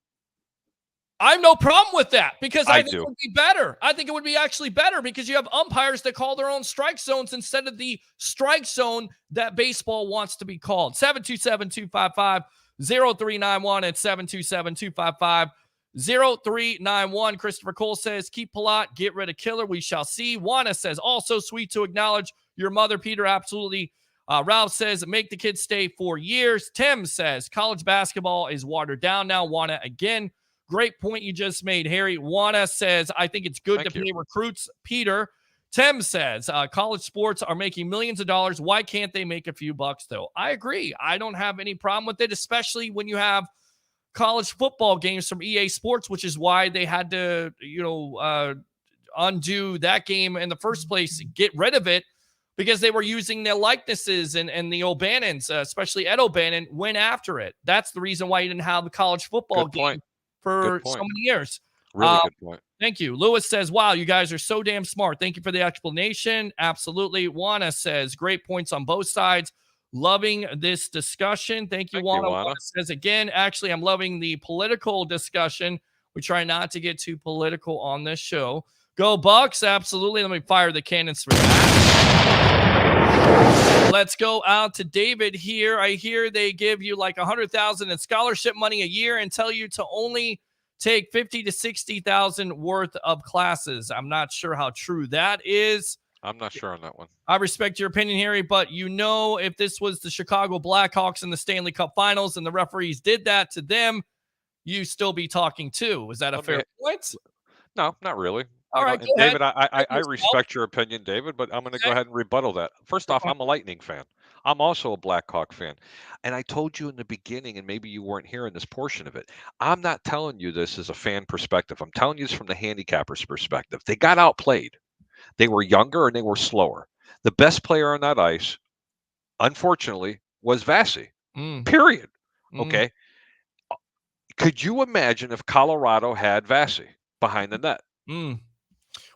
I have no problem with that because I think do. it would be better. I think it would be actually better because you have umpires that call their own strike zones instead of the strike zone that baseball wants to be called. 727-255-0391 at 727-255-0391. Christopher Cole says, keep Palat, get rid of Killer. We shall see. Juana says, also sweet to acknowledge your mother, Peter. Absolutely. Ralph says, make the kids stay 4 years. Tim says, college basketball is watered down now. Juana again. Great point you just made, Harry. Juana says, I think it's good to pay recruits. Peter. Tim says, college sports are making millions of dollars. Why can't they make a few bucks, though? I agree. I don't have any problem with it, especially when you have college football games from EA Sports, which is why they had to, undo that game in the first place, get rid of it, because they were using their likenesses and the O'Bannons, especially Ed O'Bannon, went after it. That's the reason why you didn't have the college football game for so many years. Really good point. Thank you. Lewis says, wow, you guys are so damn smart. Thank you for the explanation. Absolutely. Juana says, great points on both sides. Loving this discussion. Thank you, Juana. Juana says, again, actually, I'm loving the political discussion. We try not to get too political on this show. Go Bucks. Absolutely. Let me fire the cannons for that. Let's go out to David here. I hear they give you like $100,000 in scholarship money a year and tell you to only take 50 to 60,000 worth of classes. I'm not sure how true that is. I'm not sure on that one. I respect your opinion, Harry, but if this was the Chicago Blackhawks in the Stanley Cup Finals and the referees did that to them, you still be talking too. Is that a fair point? No, not really. All right, David, I respect your opinion, David, but I'm going to go ahead and rebuttal that. First off, I'm a Lightning fan. I'm also a Blackhawk fan. And I told you in the beginning, and maybe you weren't hearing this portion of it, I'm not telling you this as a fan perspective. I'm telling you this from the handicapper's perspective. They got outplayed. They were younger and they were slower. The best player on that ice, unfortunately, was Vasi. Period. Okay. Could you imagine if Colorado had Vasi behind the net?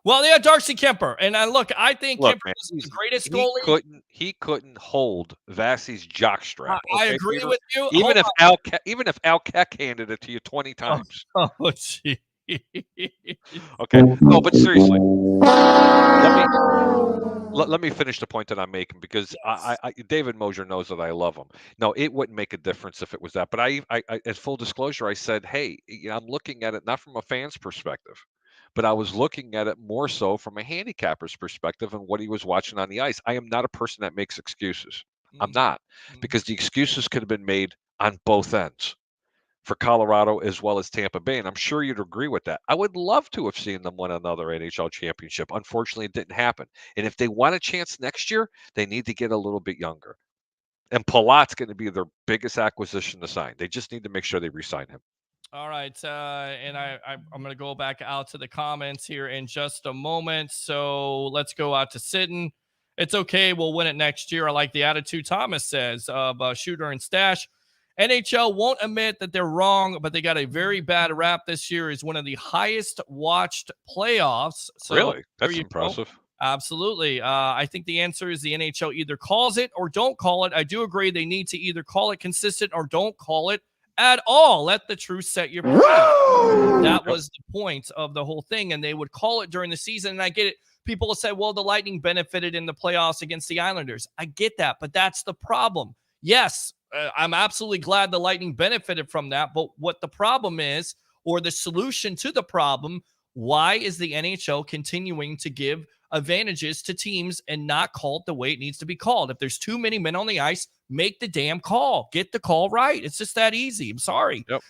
Well, they had Darcy Kemper, and I think Kemper was the greatest goalie. He couldn't hold Vasi's jockstrap. I agree with you. Even if Al Keck handed it to you 20 times. Oh, gee. Okay. No, but seriously, let me finish the point that I'm making because David Mosier knows that I love him. No, it wouldn't make a difference if it was that. But I as full disclosure, I said, hey, I'm looking at it not from a fan's perspective, but I was looking at it more so from a handicapper's perspective and what he was watching on the ice. I am not a person that makes excuses. I'm not, because the excuses could have been made on both ends for Colorado as well as Tampa Bay. And I'm sure you'd agree with that. I would love to have seen them win another NHL championship. Unfortunately, it didn't happen. And if they want a chance next year, they need to get a little bit younger. And Palat's going to be their biggest acquisition to sign. They just need to make sure they re-sign him. All right. And I'm going to go back out to the comments here in just a moment. So let's go out to Sitten. It's okay. We'll win it next year. I like the attitude Thomas says of Shooter and Stash. NHL won't admit that they're wrong, but they got a very bad rap this year as one of the highest watched playoffs. So really? That's impressive. Go. Absolutely. I think the answer is the NHL either calls it or don't call it. I do agree they need to either call it consistent or don't call it at all. Let the truth set your point. That was the point of the whole thing, and they would call it during the season, and I get it. People will say, well, the Lightning benefited in the playoffs against the Islanders. I get that, but that's the problem. Yes, I'm absolutely glad the Lightning benefited from that, but what the problem is, or the solution to the problem, why is the NHL continuing to give advantages to teams and not call it the way it needs to be called? If there's too many men on the ice, make the damn call. Get the call right. It's just that easy. I'm sorry. Yep.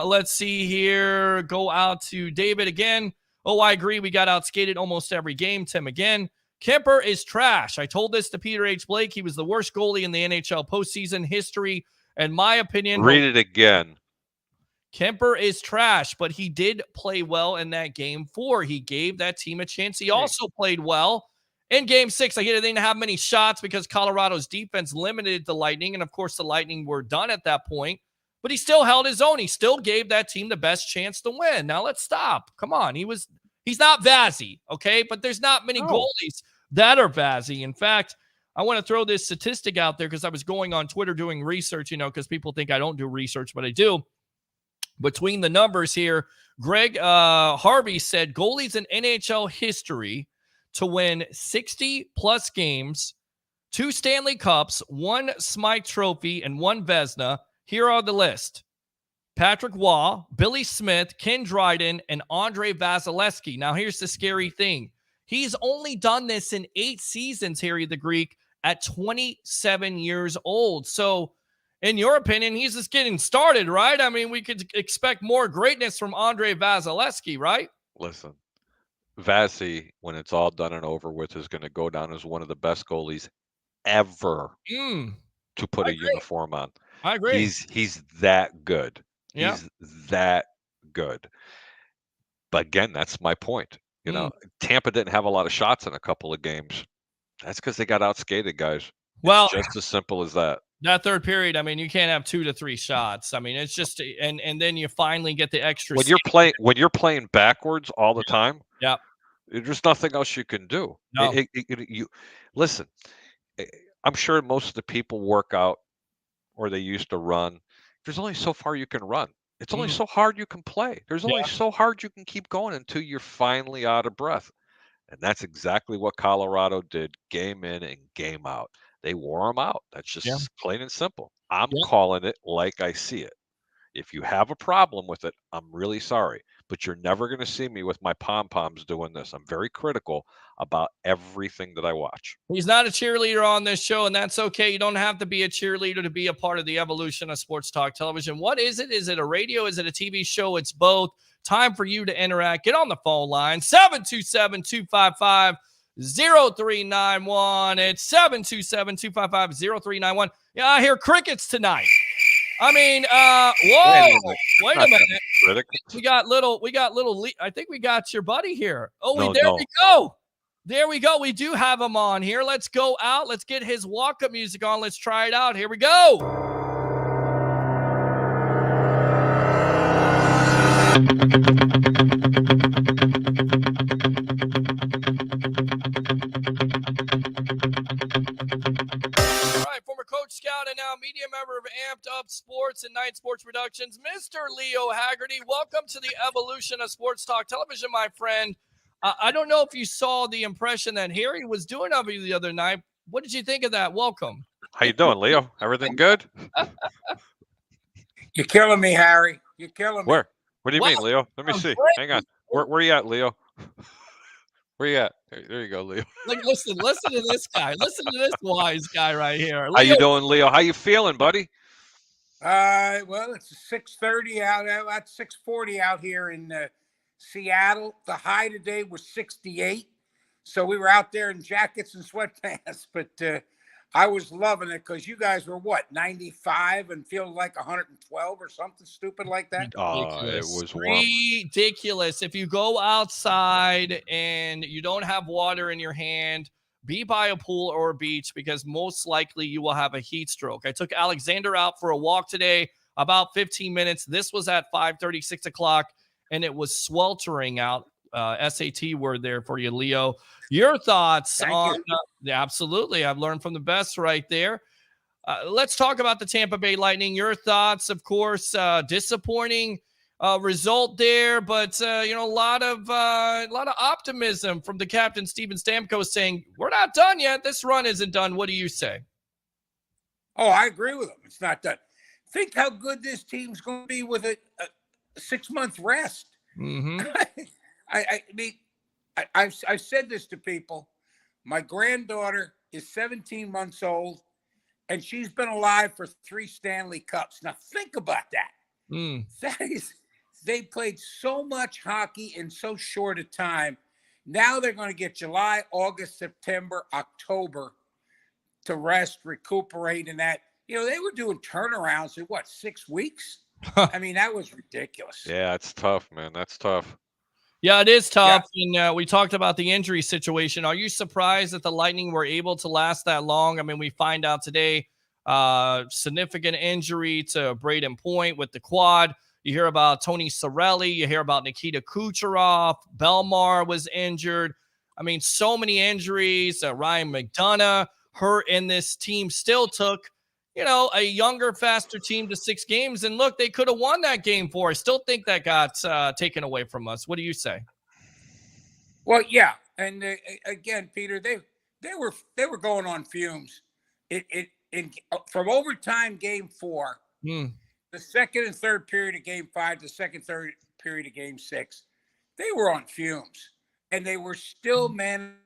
Let's see here. Go out to David again. Oh, I agree. We got outskated almost every game. Tim again. Kemper is trash. I told this to Peter H. Blake. He was the worst goalie in the NHL postseason history, in my opinion. Read it again. Kemper is trash, but he did play well in that game 4. He gave that team a chance. He also played well in game 6. Like, he didn't have many shots because Colorado's defense limited the Lightning. And of course, the Lightning were done at that point, but he still held his own. He still gave that team the best chance to win. Now let's stop. Come on. He's not Vazzy, okay? But there's not many goalies that are Vazzy. In fact, I want to throw this statistic out there because I was going on Twitter doing research, because people think I don't do research, but I do. Between the numbers here, Greg Harvey said goalies in NHL history to win 60-plus games, 2 Stanley Cups, 1 Smythe Trophy, and 1 Vezina. Here are the list. Patrick Waugh, Billy Smith, Ken Dryden, and Andre Vasilevsky. Now, here's the scary thing. He's only done this in 8 seasons, Harry the Greek, at 27 years old. So, in your opinion, he's just getting started, right? I mean, we could expect more greatness from Andre Vasilevsky, right? Listen, Vazzy, when it's all done and over with, is going to go down as one of the best goalies ever to put a uniform on. I agree. He's that good. Yeah. He's that good. But again, that's my point. Tampa didn't have a lot of shots in a couple of games. That's because they got outskated, guys. Well, it's just as simple as that. That third period, I mean, you can't have 2 to 3 shots. I mean, it's just, and then you finally get the extra. When you're playing backwards all the time, there's nothing else you can do. No. You listen. I'm sure most of the people work out, or they used to run. There's only so far you can run. It's only so hard you can play. There's only so hard you can keep going until you're finally out of breath. And that's exactly what Colorado did, game in and game out. They wore them out. That's just plain and simple. I'm calling it like I see it. If you have a problem with it, I'm really sorry. But you're never going to see me with my pom-poms doing this. I'm very critical about everything that I watch. He's not a cheerleader on this show, and that's okay. You don't have to be a cheerleader to be a part of the evolution of sports talk television. What is it? Is it a radio? Is it a TV show? It's both. Time for you to interact. Get on the phone line, 727-255-0391. It's 727-255-0391. Yeah, I hear crickets tonight. I mean, whoa! Wait a minute. We got little. I think we got your buddy here. Oh, there we go. There we go. We do have him on here. Let's go out. Let's get his walk-up music on. Let's try it out. Here we go. Former Coach Scout and now media member of Amped Up Sports and Night Sports Productions, Mr. Leo Haggerty. Welcome to the evolution of sports talk television, my friend. I don't know if you saw the impression that Harry was doing of you the other night. What did you think of that? Welcome. How you doing, Leo? Everything good? You're killing me, Harry. You're killing me. Where? What do you mean, Leo? Let me see. Hang on. Where you at, Leo? Where you at? There you go, Leo. Like, listen to this guy. Listen to this wise guy right here. Leo. How you doing, Leo? How you feeling, buddy? Well, it's 6:30 out. It's 6:40 out here in Seattle. The high today was 68, so we were out there in jackets and sweatpants. But I was loving it because you guys were 95 and feel like 112 or something stupid like that. It was warm. Ridiculous. If you go outside and you don't have water in your hand, be by a pool or a beach because most likely you will have a heat stroke. I took Alexander out for a walk today, about 15 minutes. This was at 5:30, 6 o'clock, and it was sweltering out. SAT word there for you, Leo. Your thoughts on absolutely. I've learned from the best right there. Let's talk about the Tampa Bay Lightning. Your thoughts, of course, disappointing result there, but a lot of optimism from the captain Steven Stamkos saying we're not done yet. This run isn't done. What do you say? Oh, I agree with him. It's not done. Think how good this team's going to be with a 6-month rest. Mm-hmm. I mean, I've said this to people. My granddaughter is 17 months old, and she's been alive for 3 Stanley Cups. Now, think about that. That is they played so much hockey in so short a time. Now they're going to get July, August, September, October to rest, recuperate, and that. They were doing turnarounds in 6 weeks? I mean, that was ridiculous. Yeah, it's tough, man. That's tough. Yeah, it is tough. And we talked about the injury situation. Are you surprised that the Lightning were able to last that long? I mean, we find out today significant injury to Braden Point with the quad. You hear about Tony Cirelli. You hear about Nikita Kucherov. Belmar was injured. I mean, so many injuries. Ryan McDonough hurt, and this team still took, a younger, faster team to 6 games. And look, they could have won that game 4. I still think that got taken away from us. What do you say? Well, yeah. And again, Peter, they were going on fumes. From overtime game 4, the second and third period of game 5, the second, third period of game 6, they were on fumes, and they were still managing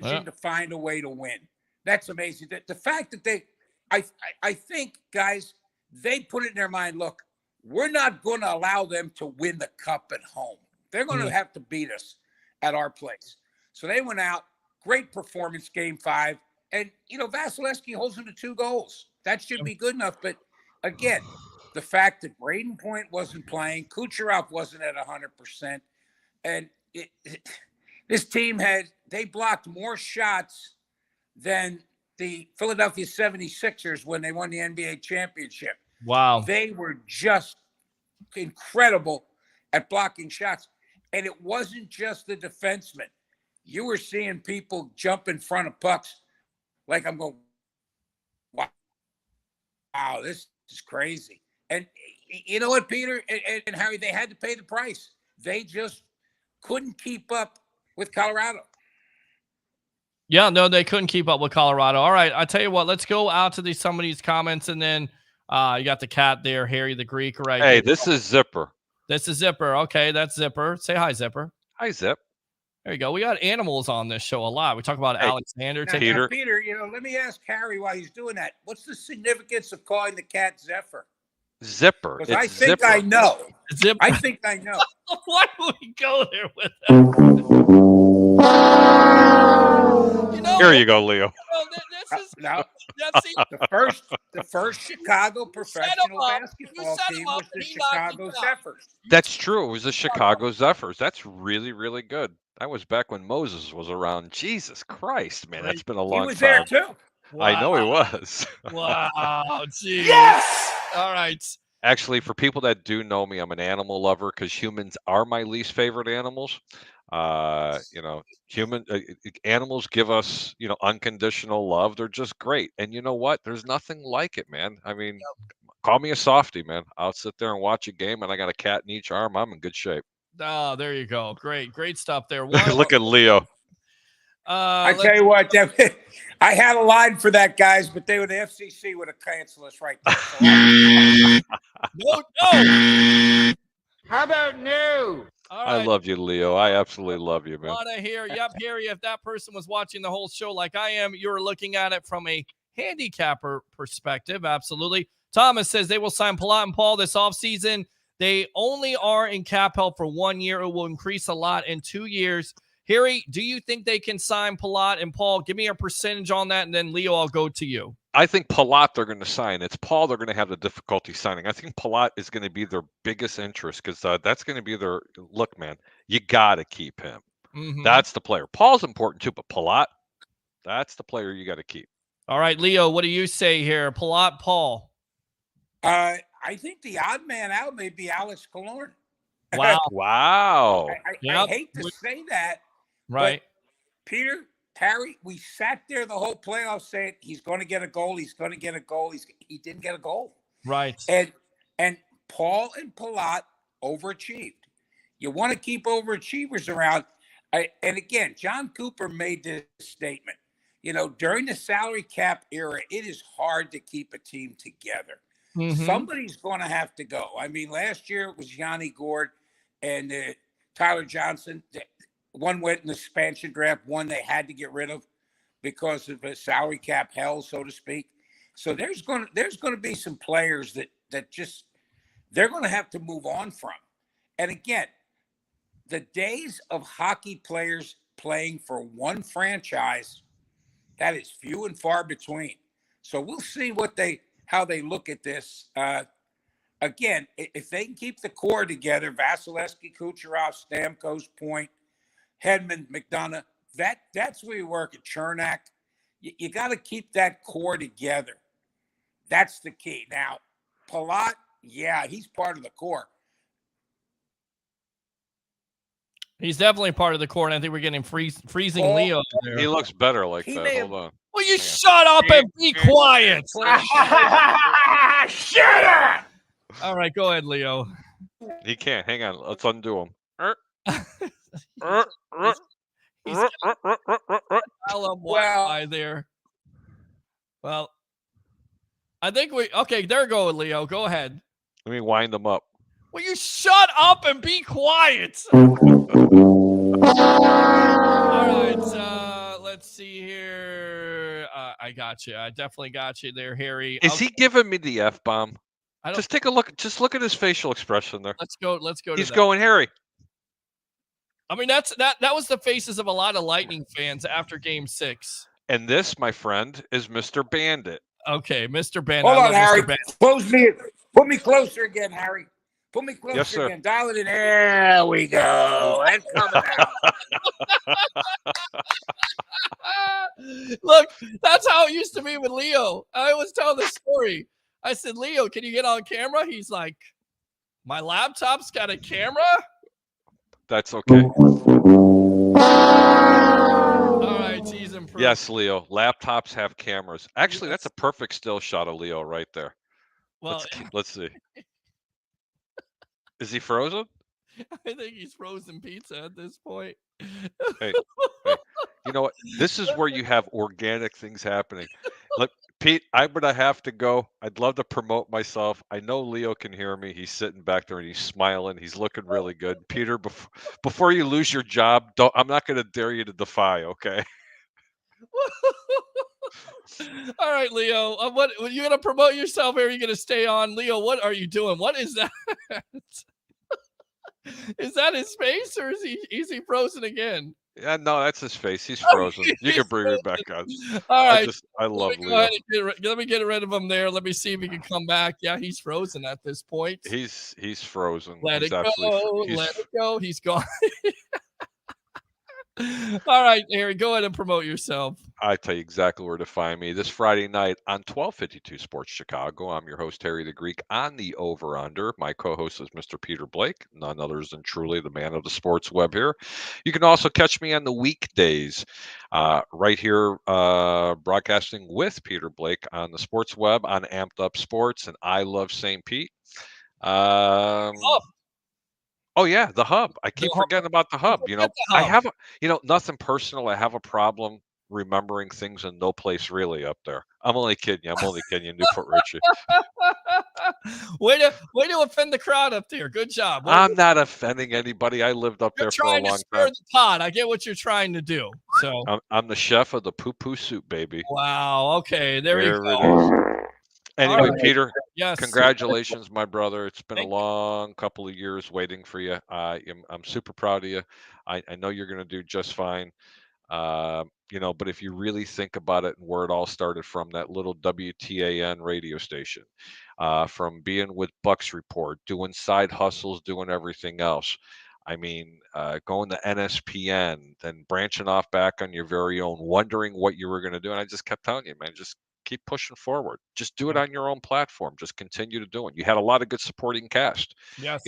to find a way to win. That's amazing. The fact that I think, guys, they put it in their mind, look, we're not going to allow them to win the cup at home. They're going to have to beat us at our place. So they went out, great performance, game 5. And, Vasilevsky holds them to 2 goals. That should be good enough. But, again, the fact that Braden Point wasn't playing, Kucherov wasn't at 100%, and this team they blocked more shots than the Philadelphia 76ers when they won the NBA championship. Wow. They were just incredible at blocking shots. And it wasn't just the defensemen. You were seeing people jump in front of pucks like I'm going, wow, this is crazy. And you know what, Peter and Harry, they had to pay the price. They just couldn't keep up with Colorado. Yeah, no, they couldn't keep up with Colorado. All right, I tell you what, let's go out to some of these comments, and then you got the cat there, Harry the Greek, right? Hey, this is Zipper. This is Zipper. Okay, that's Zipper. Say hi, Zipper. Hi, Zip. There you go. We got animals on this show a lot. We talk about Alexander. Now, Peter, let me ask Harry while he's doing that. What's the significance of calling the cat Zephyr? Zipper. Because I think I know. Zipper. I think I know. Why would we go there with that? Here you go, Leo. The first Chicago professional basketball team was the Chicago Zephyrs. That's true. It was the Chicago Zephyrs. That's really, really good. That was back when Moses was around. Jesus Christ, man, that's been a long time. He was there too. Wow. I know he was. Wow, geez. Yes. All right. Actually, for people that do know me, I'm an animal lover because humans are my least favorite animals. Animals give us, unconditional love. They're just great. And you know what? There's nothing like it, man. I mean, call me a softie, man. I'll sit there and watch a game and I got a cat in each arm. I'm in good shape. Oh, there you go. Great stuff there. Look at Leo. I tell you what, I had a line for that, guys, but the FCC would have canceled us right there. No. How about no? All right. I love you, Leo. I absolutely love you, man. Want to hear? Yep, Harry. If that person was watching the whole show like I am, you're looking at it from a handicapper perspective. Absolutely. Thomas says they will sign Palat and Paul this offseason. They only are in cap help for 1 year. It will increase a lot in 2 years. Harry, do you think they can sign Palat and Paul? Give me a percentage on that, and then Leo, I'll go to you. I think Palat they're going to sign. It's Paul they're going to have the difficulty signing. I think Palat is going to be their biggest interest because that's going to be their look, man. You got to keep him. Mm-hmm. That's the player. Paul's important too, but Palat, that's the player you got to keep. All right, Leo, what do you say here? Palat, Paul. I think the odd man out may be Alex Killorn. Wow. Wow. I hate to say that. Right. Peter, Harry, we sat there the whole playoff saying he's going to get a goal. He's going to get a goal. He didn't get a goal. Right. And Paul and Palat overachieved. You want to keep overachievers around. And again, John Cooper made this statement. During the salary cap era, it is hard to keep a team together. Mm-hmm. Somebody's going to have to go. I mean, last year it was Yanni Gourde and Tyler Johnson. One went in the expansion draft. One they had to get rid of because of a salary cap hell, so to speak. So there's going to be some players that just they're going to have to move on from. And again, the days of hockey players playing for one franchise, that is few and far between. So we'll see how they look at this. Again, if they can keep the core together, Vasilevsky, Kucherov, Stamkos, Point, Hedman, McDonough, that's where you work at Chernak. You got to keep that core together. That's the key. Now, Palat, yeah, he's part of the core. He's definitely part of the core, and I think we're getting freezing Leo there. He looks better like He that. may Hold on. Will you shut up and be quiet? Shut up! All right, go ahead, Leo. He can't. Hang on. Let's undo him. He's Wi-Fi there. Well, I think okay, there go, Leo. Go ahead. Let me wind him up. Will you shut up and be quiet? All right, let's see here. I got you. I definitely got you there, Harry. Is he giving me the F-bomb? I don't, Just take a look. Just look at his facial expression there. let's go. He's going, Harry. I mean, that was the faces of a lot of Lightning fans after Game 6. And this, my friend, is Mr. Bandit. Okay, Mr. Bandit. Hold on, Harry. Mr. Bandit. Put me closer again, Harry. Put me closer Yes, sir. again. Dial it in. There we go. That's coming out. Look, that's how it used to be with Leo. I always tell this story. I said, Leo, can you get on camera? He's like, my laptop's got a camera? That's okay. All right, he's improved. Yes, Leo. Laptops have cameras. Actually, that's a perfect still shot of Leo right there. Well, Let's see. Is he frozen? I think he's frozen pizza at this point. Hey, you know what? This is where you have organic things happening. Look, Pete, I'm going to have to go. I'd love to promote myself. I know Leo can hear me. He's sitting back there and he's smiling. He's looking really good. Peter, before you lose your job, I'm not going to dare you to defy, okay? All right, Leo. What are you going to promote yourself, or are you going to stay on? Leo, what are you doing? What is that? Is that his face, or is he frozen again? Yeah, no, that's his face. He's frozen. You can bring it back on. All right. I love Leo. Let me get rid of him there. Let me see if he can come back. Yeah, he's frozen at this point. He's frozen. Let it go. Let it go. He's gone. All right, Harry, go ahead and promote yourself. I tell you exactly where to find me this Friday night on 1252 Sports Chicago. I'm your host, Harry the Greek, on the Over Under. My co-host is Mr. Peter Blake, none other than truly the man of the sports web here. You can also catch me on the weekdays right here broadcasting with Peter Blake on the sports web on Amped Up Sports and I Love St. Pete. Oh yeah, the hub. I keep forgetting about the hub. You know, I have nothing personal. I have a problem remembering things in no place really up there. I'm only kidding you. Newport Richie. Way to offend the crowd up there. Good job. I'm not offending anybody. I lived up there for a long time. You're trying to stir the pot. I get what you're trying to do. So I'm the chef of the poo-poo soup, baby. Wow. Okay. There you go. It is. Anyway, right. Peter, yes. Congratulations, my brother. It's been a long couple of years waiting for you. I'm super proud of you. I know you're going to do just fine. But if you really think about it and where it all started from, that little WTAN radio station, from being with Bucks Report, doing side hustles, doing everything else. I mean, going to NSPN, then branching off back on your very own, wondering what you were going to do. And I just kept telling you, man, just keep pushing forward. Just do it on your own platform. Just continue to do it. You had a lot of good supporting cast. Yes.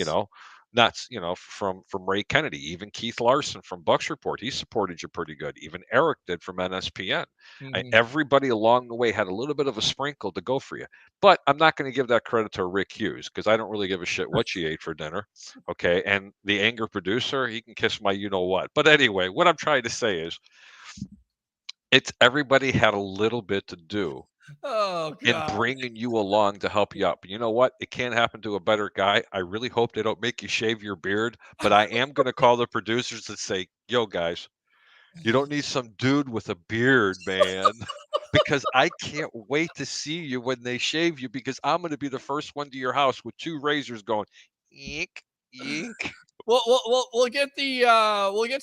From Ray Kennedy, even Keith Larson from Bucks Report, he supported you pretty good. Even Eric did from NSPN. Mm-hmm. Everybody along the way had a little bit of a sprinkle to go for you. But I'm not going to give that credit to Rick Hughes because I don't really give a shit what you ate for dinner. Okay. And the anger producer, he can kiss my you-know-what. But anyway, what I'm trying to say is everybody had a little bit to do in bringing you along to help you out. But you know what? It can't happen to a better guy. I really hope they don't make you shave your beard, but I am going to call the producers and say, yo, guys, you don't need some dude with a beard, man. because I can't wait to see you when they shave you, because I'm going to be the first one to your house with 2 razors going, eek, eek. We'll get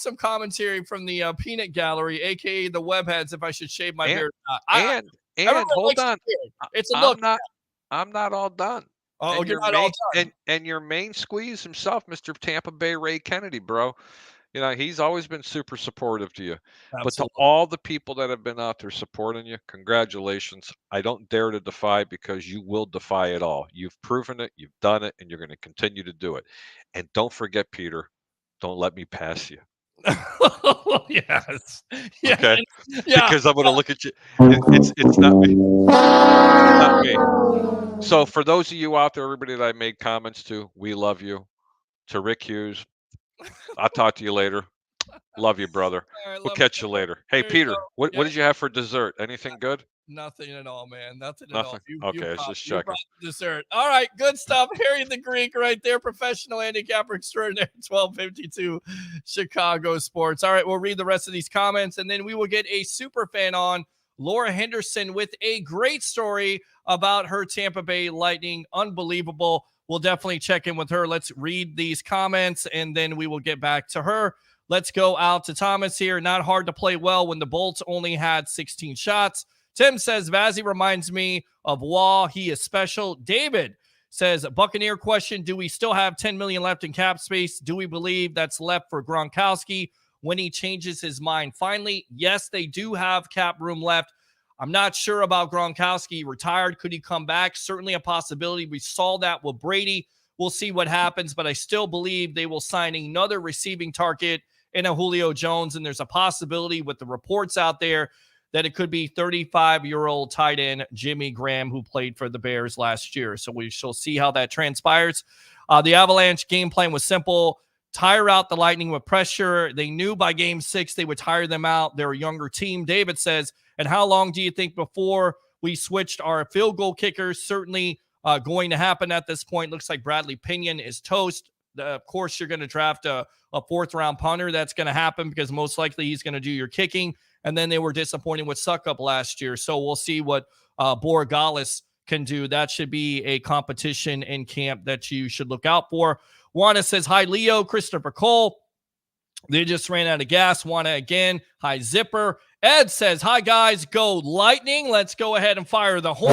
some commentary from the peanut gallery, aka the webheads, if I should shave my beard. And hold on, It's a I'm look. not all done. Oh, And you're your not all main done. and your main squeeze himself, Mr. Tampa Bay Ray Kennedy, bro. He's always been super supportive to you. But to Absolutely. all the people that have been out there supporting you, congratulations. I don't dare to defy, because you will defy it all. You've proven it, you've done it, and you're going to continue to do it. And don't forget, Peter, don't let me pass you. Yes. Yeah. Okay? Yeah. Because I'm going to look at you. It's not me. It's not me. So for those of you out there, everybody that I made comments to, we love you. To Rick Hughes, I'll talk to you later. Love you, brother. All right, We'll love catch you. you later. Hey, There you go. Peter, what Yeah. did you have for dessert? Anything good? Nothing at all, man. Nothing at all. Nothing? Okay, I was just You checking. brought the dessert. All right, good stuff. Harry the Greek right there, professional handicapper extraordinaire, 1252 Chicago Sports. All right, we'll read the rest of these comments, and then we will get a super fan on, Laura Henderson, with a great story about her Tampa Bay Lightning. Unbelievable. We'll definitely check in with her. Let's read these comments, and then we will get back to her. Let's go out to Thomas here. Not hard to play well when the Bolts only had 16 shots. Tim says, Vazzy reminds me of Wall. He is special. David says, Buccaneer question, do we still have $10 million left in cap space? Do we believe that's left for Gronkowski when he changes his mind? Finally, yes, they do have cap room left. I'm not sure about Gronkowski. Retired. Could he come back? Certainly a possibility. We saw that with Brady. We'll see what happens, but I still believe they will sign another receiving target in a Julio Jones, and there's a possibility with the reports out there that it could be 35-year-old tight end Jimmy Graham, who played for the Bears last year. So we shall see how that transpires. The Avalanche game plan was simple. Tire out the Lightning with pressure. They knew by game 6 they would tire them out. They're a younger team. David says, and how long do you think before we switched our field goal kickers? Certainly going to happen at this point. Looks like Bradley Pinion is toast. Of course, you're going to draft a 4th-round punter. That's going to happen because most likely he's going to do your kicking. And then they were disappointing with Suckup last year. So we'll see what Borgalis can do. That should be a competition in camp that you should look out for. Juana says, hi, Leo. Christopher Cole. They just ran out of gas. Juana again. Hi, Zipper. Ed says, hi, guys. Go Lightning. Let's go ahead and fire the horn.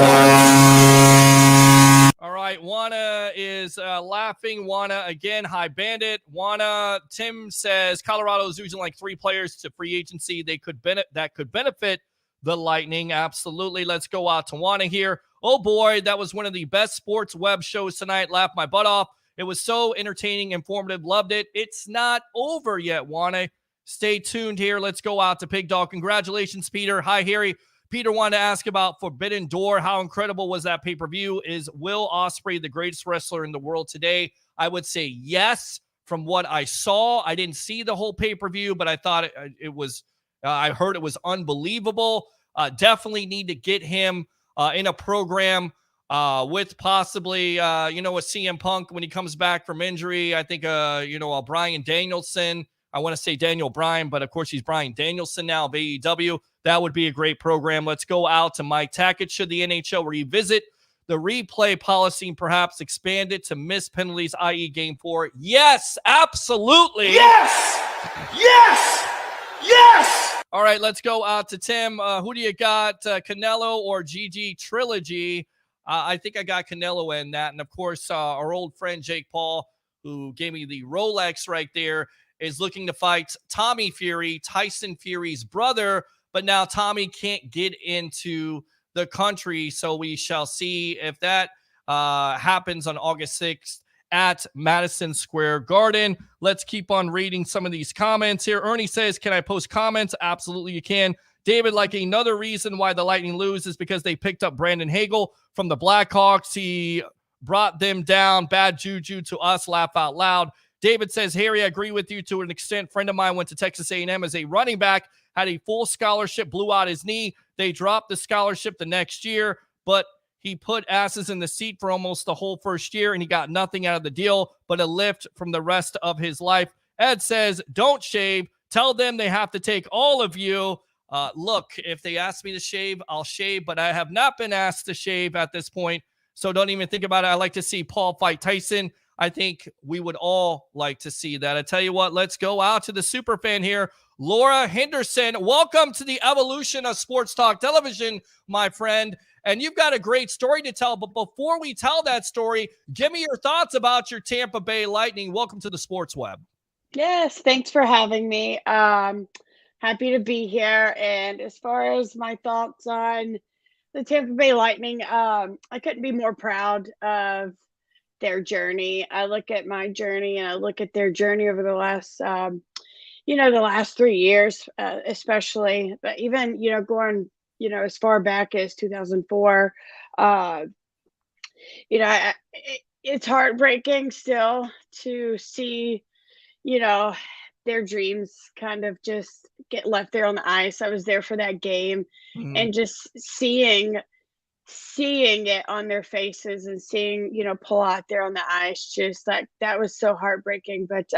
All right, Juana is laughing. Juana again. Hi, Bandit. Juana. Tim says Colorado's using like 3 players to free agency. That could benefit the Lightning. Absolutely. Let's go out to Juana here. Oh boy, that was one of the best sports web shows tonight. Laughed my butt off. It was so entertaining, informative. Loved it. It's not over yet, Juana. Stay tuned here. Let's go out to Pig Dog. Congratulations, Peter. Hi, Harry. Peter wanted to ask about Forbidden Door. How incredible was that pay-per-view? Is Will Ospreay the greatest wrestler in the world today? I would say yes. From what I saw, I didn't see the whole pay-per-view, but I thought it was. I heard it was unbelievable. Definitely need to get him in a program with possibly a CM Punk when he comes back from injury. I think a Bryan Danielson. I want to say Daniel Bryan, but of course he's Bryan Danielson now of AEW. That would be a great program. Let's go out to Mike Tackett. Should the NHL revisit the replay policy and perhaps expand it to missed penalties, i.e. Game 4? Yes, absolutely. Yes! Yes! Yes! All right, let's go out to Tim. Who do you got, Canelo or GG Trilogy? I think I got Canelo in that. And, of course, our old friend Jake Paul, who gave me the Rolex right there, is looking to fight Tommy Fury, Tyson Fury's brother. But now Tommy can't get into the country, so we shall see if that happens on August 6th at Madison Square Garden. Let's keep on reading some of these comments here. Ernie says, can I post comments? Absolutely, you can. David, like another reason why the Lightning lose is because they picked up Brandon Hagel from the Blackhawks. He brought them down. Bad juju to us. Laugh out loud. David says, Harry, I agree with you to an extent. Friend of mine went to Texas A&M as a running back, had a full scholarship, blew out his knee. They dropped the scholarship the next year, but he put asses in the seat for almost the whole first year, and he got nothing out of the deal but a lift from the rest of his life. Ed says, don't shave. Tell them they have to take all of you. Look, if they ask me to shave, I'll shave, but I have not been asked to shave at this point. So don't even think about it. I like to see Paul fight Tyson. I think we would all like to see that. I tell you what, let's go out to the super fan here. Laura Henderson, welcome to the evolution of sports talk television, my friend. And you've got a great story to tell. But before we tell that story, give me your thoughts about your Tampa Bay Lightning. Welcome to the Sports Web. Yes, thanks for having me. Happy to be here. And as far as my thoughts on the Tampa Bay Lightning, I couldn't be more proud of their journey. I look at my journey and I look at their journey over the last, the last 3 years, especially, but even, going, as far back as 2004, it's heartbreaking still to see, their dreams kind of just get left there on the ice. I was there for that game and just seeing it on their faces and seeing, pull out there on the ice, just like that was so heartbreaking. But,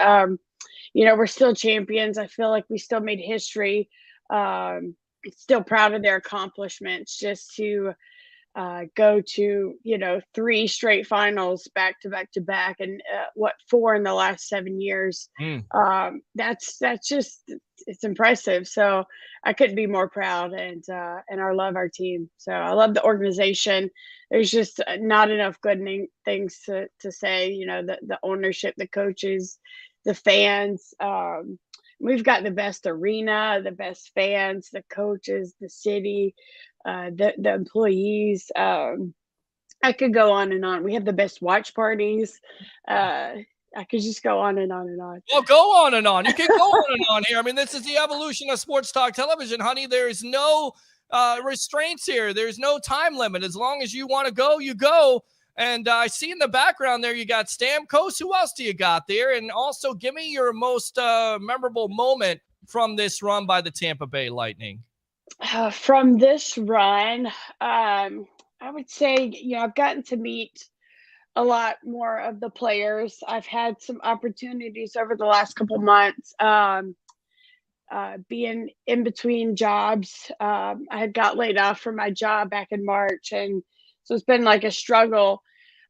we're still champions. I feel like we still made history. Still proud of their accomplishments, just to go to 3 straight finals back to back and 4 in the last 7 years. That's just, it's impressive. So I couldn't be more proud, and I love our team. So I love the organization. There's just not enough good things to say. The ownership, the coaches, the fans. We've got the best arena, the best fans, the coaches, the city, the employees. I could go on and on. We have the best watch parties. I could just go on and on and on. Well, go on and on. You can go on and on here. I mean, this is the evolution of sports talk television, honey. There's no restraints here. There's no time limit. As long as you want to go, you go. And I see in the background there, you got Stamkos. Who else do you got there? And also give me your most memorable moment from this run by the Tampa Bay Lightning. From this run, I would say, I've gotten to meet a lot more of the players. I've had some opportunities over the last couple months, being in between jobs. I had got laid off from my job back in March, and so it's been like a struggle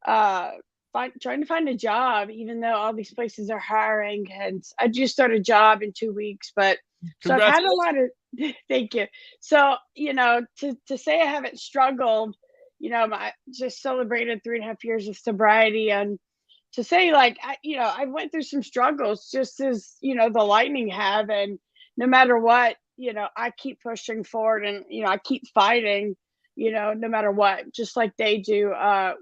trying to find a job, even though all these places are hiring. And I just started a job in 2 weeks, but so I've had a lot of, thank you. So, to say I haven't struggled, I just celebrated 3.5 years of sobriety, and to say I went through some struggles just as, the Lightning have. And no matter what, I keep pushing forward, and, I keep fighting, no matter what, just like they do.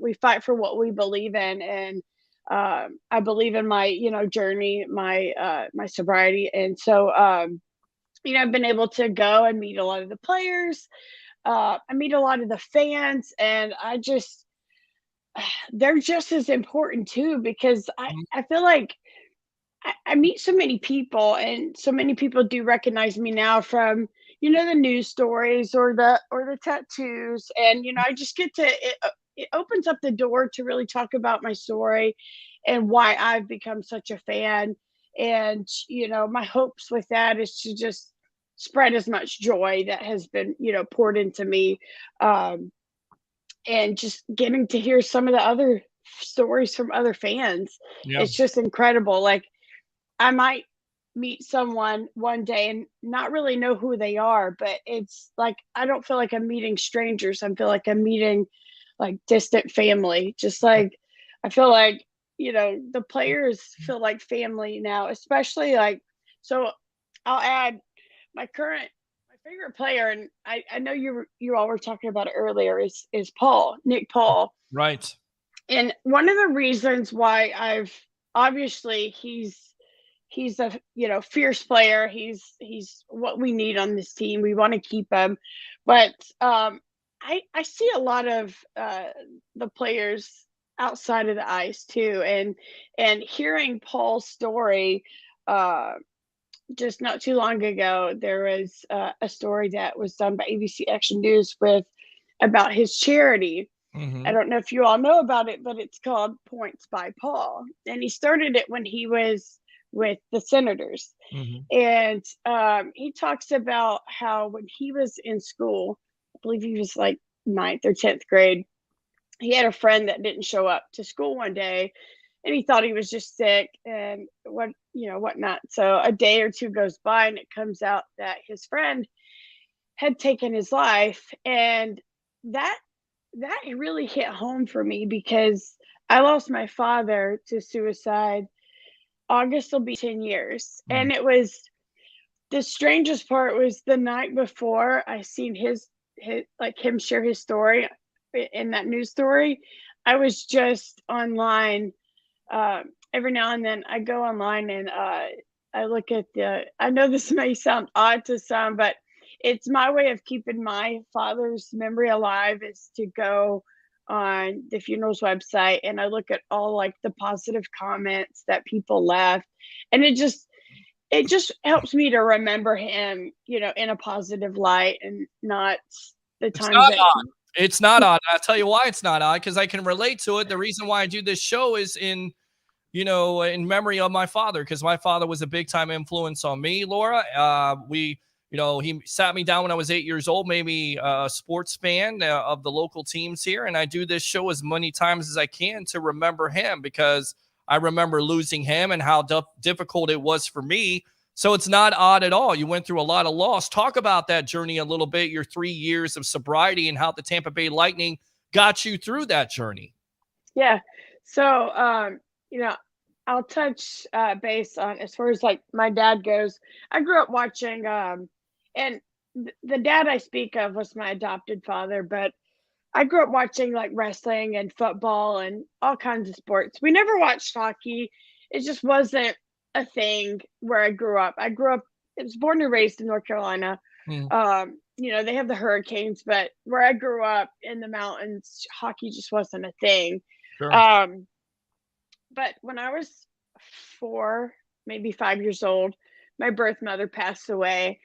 We fight for what we believe in. And I believe in my, journey, my sobriety. And so, I've been able to go and meet a lot of the players. I meet a lot of the fans, and they're just as important too, because I feel like I meet so many people, and so many people do recognize me now from, the news stories or the tattoos. And, I just get to, it opens up the door to really talk about my story and why I've become such a fan. And, my hopes with that is to just spread as much joy that has been, poured into me. And just getting to hear some of the other stories from other fans. Yeah. It's just incredible. Like, I might meet someone one day and not really know who they are, but it's like, I don't feel like I'm meeting strangers. I feel like I'm meeting like distant family. Just like, I feel like, the players feel like family now, especially so I'll add my favorite player, and I know you all were talking about it earlier, is Nick Paul. Right. And one of the reasons why obviously he's a fierce player. He's what we need on this team. We want to keep him, but I see a lot of the players outside of the ice too, and hearing Paul's story. Just not too long ago, there was a story that was done by ABC Action News about his charity. Mm-hmm. I don't know if you all know about it, but it's called Points by Paul. And he started it when he was with the Senators. Mhm. And he talks about how when he was in school, I believe he was like ninth or 10th grade, he had a friend that didn't show up to school one day, and he thought he was just sick and whatnot. So a day or two goes by, and it comes out that his friend had taken his life. And that really hit home for me, because I lost my father to suicide. August will be 10 years. Mm. And it was the strangest part was the night before I seen his like him share his story in that news story. I was just online. Every now and then I go online and I look at I know this may sound odd to some, but it's my way of keeping my father's memory alive, is to go on the funeral's website and I look at all like the positive comments that people left. And it just helps me to remember him, in a positive light, and not the It's times not that odd. It's not odd. I'll tell you why it's not odd, because I can relate to it. The reason why I do this show is in memory of my father, because my father was a big time influence on me, Laura. He sat me down when I was 8 years old, made me a sports fan of the local teams here. And I do this show as many times as I can to remember him, because I remember losing him and how difficult it was for me. So it's not odd at all. You went through a lot of loss. Talk about that journey a little bit, your 3 years of sobriety, and how the Tampa Bay Lightning got you through that journey. Yeah. So, I'll touch base on, as far as like my dad goes. I grew up watching, and the dad I speak of was my adopted father, but I grew up watching like wrestling and football and all kinds of sports. We never watched hockey. It just wasn't a thing where I grew up. I was born and raised in North Carolina. They have the Hurricanes, but where I grew up in the mountains, hockey just wasn't a thing. Sure. But when I was 4, maybe 5 years old, my birth mother passed away.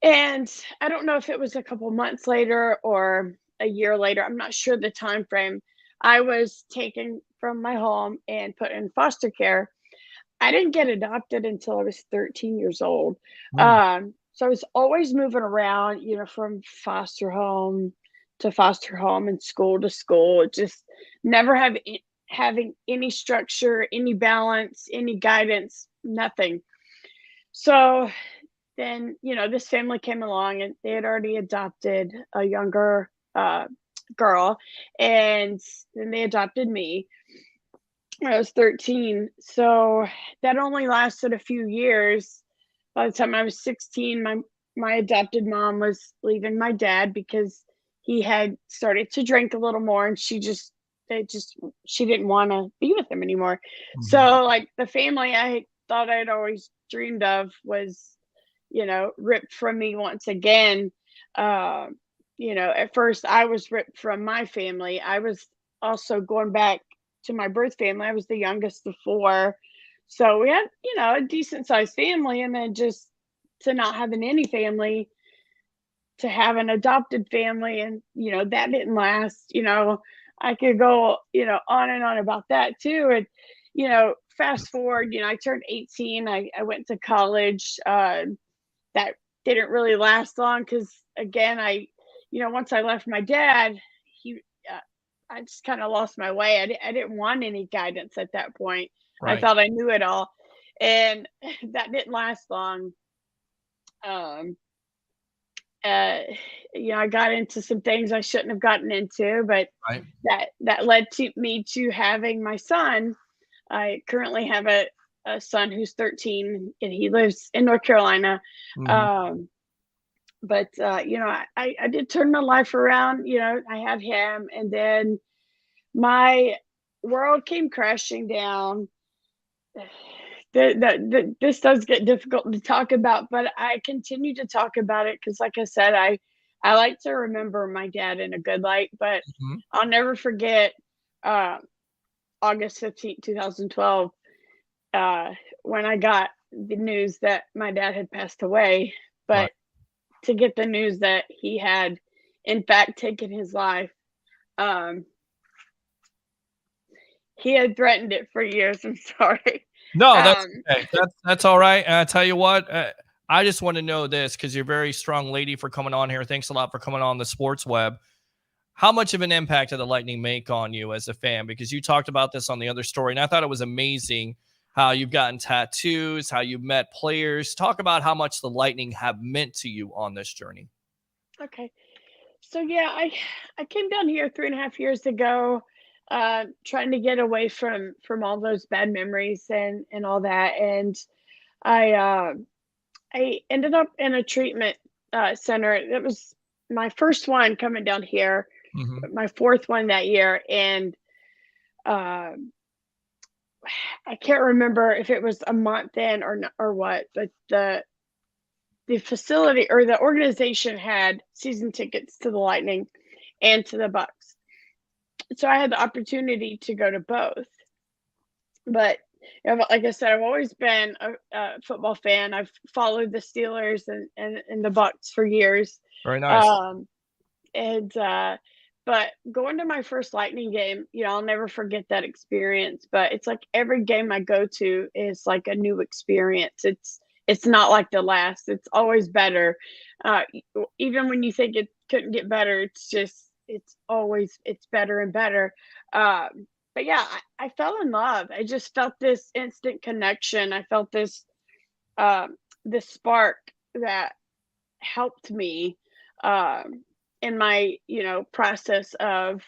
And I don't know if it was a couple months later or a year later. I'm not sure the time frame. I was taken from my home and put in foster care. I didn't get adopted until I was 13 years old. So I was always moving around, from foster home to foster home and school to school. Just never having any structure, any balance, any guidance, nothing. So then, this family came along, and they had already adopted a younger girl, and then they adopted me when I was 13. So that only lasted a few years. By the time I was 16, my adopted mom was leaving my dad because he had started to drink a little more, and she didn't want to be with him anymore. Mm-hmm. So like the family I thought I'd always dreamed of was, ripped from me once again. At first I was ripped from my family. I was also going back to my birth family. I was the youngest of 4. So we had, a decent sized family, and then just to not having any family, to have an adopted family, and, that didn't last. I could go, on and on about that too. And, fast forward, I turned 18. I went to college. That didn't really last long because, again, once I left my dad, I just kind of lost my way. I didn't want any guidance at that point. Right. I thought I knew it all, and that didn't last long. I got into some things I shouldn't have gotten into, but right. that led to me to having my son. I currently have a son who's 13, and he lives in North Carolina. Mm-hmm. But I did turn my life around. I had him, and then my world came crashing down. This does get difficult to talk about, but I continue to talk about it because, like I said, I like to remember my dad in a good light. But mm-hmm. I'll never forget August 15th, 2012, when I got the news that my dad had passed away. But right. To get the news that he had, in fact, taken his life, he had threatened it for years. I'm sorry. No, that's Um, okay. That's all right. And I tell you what, I just want to know this because you're a very strong lady for coming on here. Thanks a lot for coming on the Sports Web. How much of an impact did the Lightning make on you as a fan? Because you talked about this on the other story, and I thought it was amazing how you've gotten tattoos, how you've met players. Talk about how much the Lightning have meant to you on this journey. okay. So yeah, I came down here 3.5 years ago, trying to get away from all those bad memories and all that. And I ended up in a treatment center. It was my first one coming down here, Mhm. my fourth one that year, and uh, I can't remember if it was a month in or what, but the facility or the organization had season tickets to the Lightning and to the Bucks. So I had the opportunity to go to both. But like I said, I've always been a football fan. I've followed the Steelers and the Bucks for years. Very nice. Um, and but going to my first Lightning game, I'll never forget that experience. But it's like every game I go to is like a new experience. It's not like the last. It's always better. Even when you think it couldn't get better, it's better and better. But yeah, I fell in love. I just felt this instant connection. I felt this spark that helped me in my process of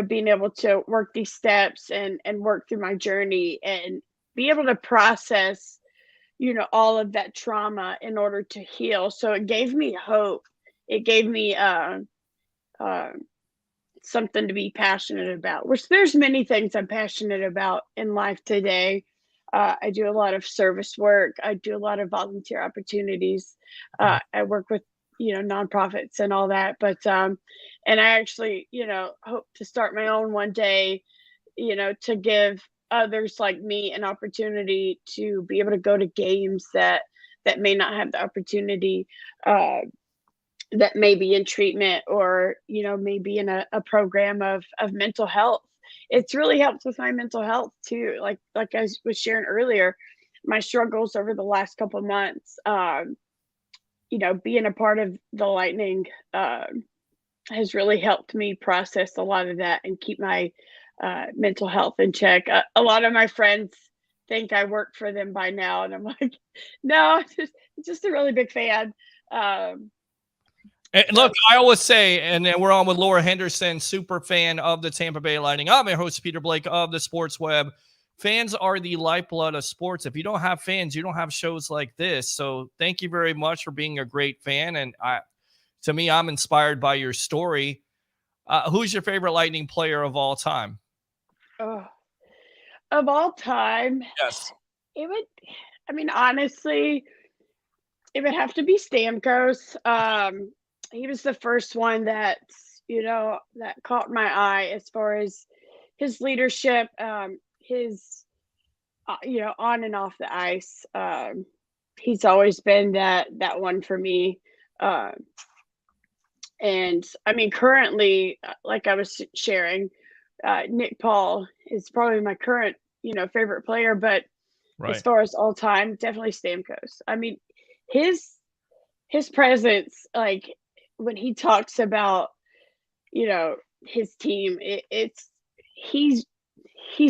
being able to work these steps and work through my journey and be able to process all of that trauma in order to heal. So it gave me hope. It gave me something to be passionate about, which there's many things I'm passionate about in life today. I do a lot of service work. I do a lot of volunteer opportunities. I work with nonprofits and all that. But and I actually hope to start my own one day. To give others like me an opportunity to be able to go to games that may not have the opportunity. That may be in treatment or maybe in a program of mental health. It's really helped with my mental health too, like I was sharing earlier, my struggles over the last couple of months. Being a part of the Lightning has really helped me process a lot of that and keep my mental health in check. A lot of my friends think I work for them by now, and I'm like, no, just a really big fan. And look, I always say, and then we're on with Laura Henderson, super fan of the Tampa Bay Lightning. I'm your host, Peter Blake of the Sports Web. Fans are the lifeblood of sports. If you don't have fans, you don't have shows like this. So thank you very much for being a great fan. And to me, I'm inspired by your story. Who's your favorite Lightning player of all time? Of all time, Yes. Honestly, it would have to be Stamkos. He was the first one that caught my eye as far as his leadership, his on and off the ice. He's always been that one for me. And currently, like I was sharing, Nick Paul is probably my current favorite player, but as far as all time, definitely Stamkos. His presence, like when he talks about his team, he's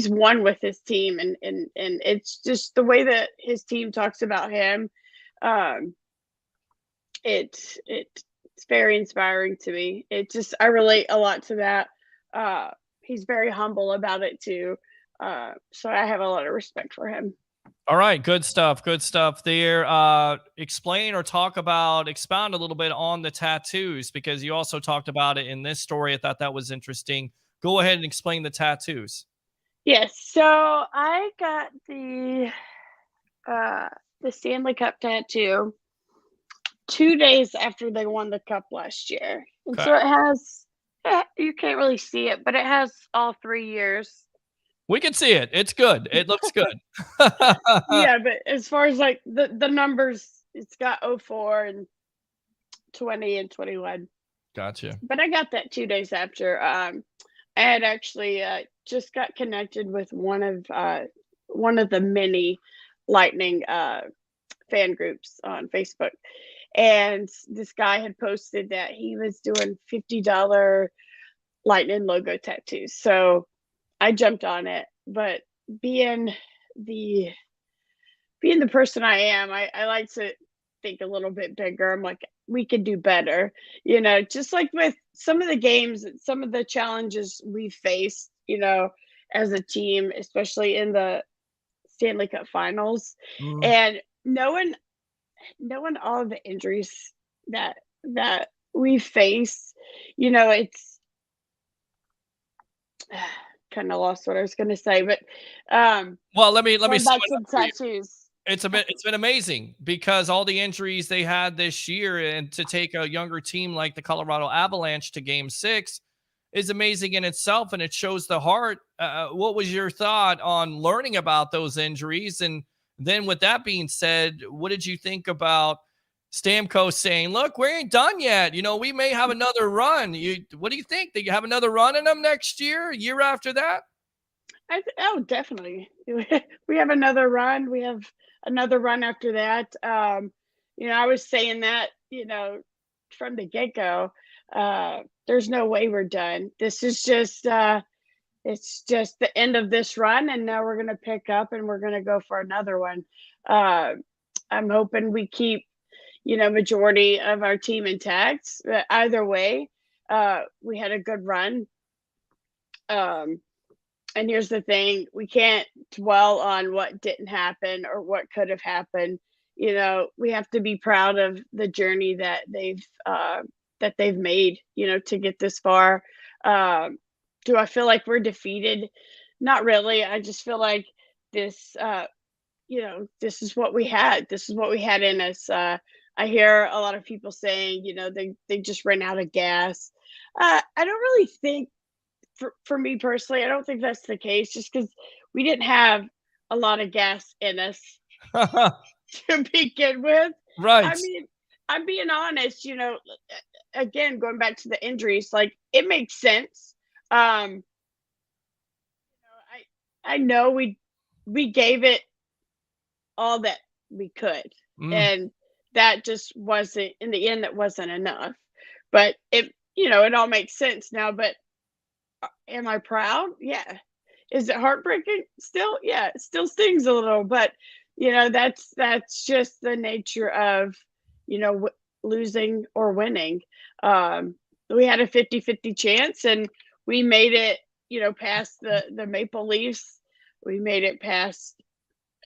one with his team, and it's just the way that his team talks about him. It's very inspiring to me. I relate a lot to that. He's very humble about it too. So I have a lot of respect for him. All right. Good stuff. Good stuff there. Expound a little bit on the tattoos, because you also talked about it in this story. I thought that was interesting. Go ahead and explain the tattoos. Yes. So I got the Stanley Cup tattoo 2 days after they won the cup last year. And so it has, you can't really see it, but it has all 3 years. We can see it. It's good. It looks good. Yeah, but as far as like the numbers, it's got 04 and 20 and 21. Gotcha. But I got that 2 days after. I had actually just got connected with one of one of the many Lightning fan groups on Facebook. And this guy had posted that he was doing $50 Lightning logo tattoos. So I jumped on it. But being the person I am, I like to think a little bit bigger. I'm like, we could do better. Just like with some of the games, some of the challenges we faced, as a team, especially in the Stanley Cup Finals, and knowing all of the injuries that we face, it's kind of lost what I was going to say, but well, let me going sum back it to up for you. tattoos. It's been amazing because all the injuries they had this year, and to take a younger team like the Colorado Avalanche to Game 6 is amazing in itself, and it shows the heart. What was your thought on learning about those injuries? And then with that being said, what did you think about Stamkos saying, look, we ain't done yet. We may have another run. What do you think? Do you have another run in them next year after that? Oh, definitely. We have another run. We have another run after that. I was saying that, from the get-go, there's no way we're done. This is just, it's just the end of this run, and now we're going to pick up and we're going to go for another one. I'm hoping we keep, majority of our team intact. Either way, we had a good run. And here's the thing, we can't dwell on what didn't happen or what could have happened. We have to be proud of the journey that they've made, to get this far. Do I feel like we're defeated? Not really. I just feel like this, this is what we had. This is what we had in us. I hear a lot of people saying, they just ran out of gas. I don't really think, for me personally, I don't think that's the case, just because we didn't have a lot of gas in us to begin with. Right. I mean, I'm being honest, again, going back to the injuries, like, it makes sense. I know we gave it all that we could, and that just wasn't, in the end, that wasn't enough. But it all makes sense now. But am I proud? Yeah. Is it heartbreaking? Still, yeah, it still stings a little, but that's just the nature of, losing or winning. We had a 50-50 chance, and we made it, past the Maple Leafs. We made it past,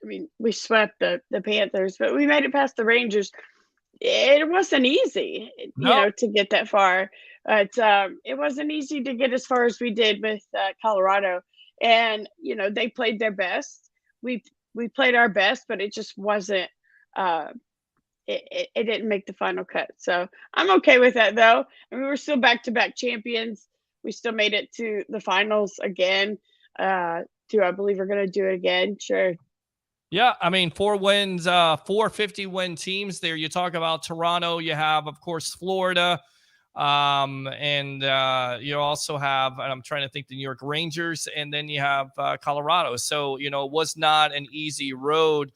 we swept the Panthers, but we made it past the Rangers. It wasn't easy, to get that far. But it wasn't easy to get as far as we did with Colorado. And, they played their best. We played our best, but it just wasn't, it didn't make the final cut. So I'm okay with that, though. We're still back-to-back champions. We still made it to the finals again. Do I believe we're going to do it again? Sure. Yeah, 4 wins, 4 50-win teams there. You talk about Toronto. You have, of course, Florida. And you also have, and I'm trying to think, the New York Rangers, and then you have Colorado. So, it was not an easy road.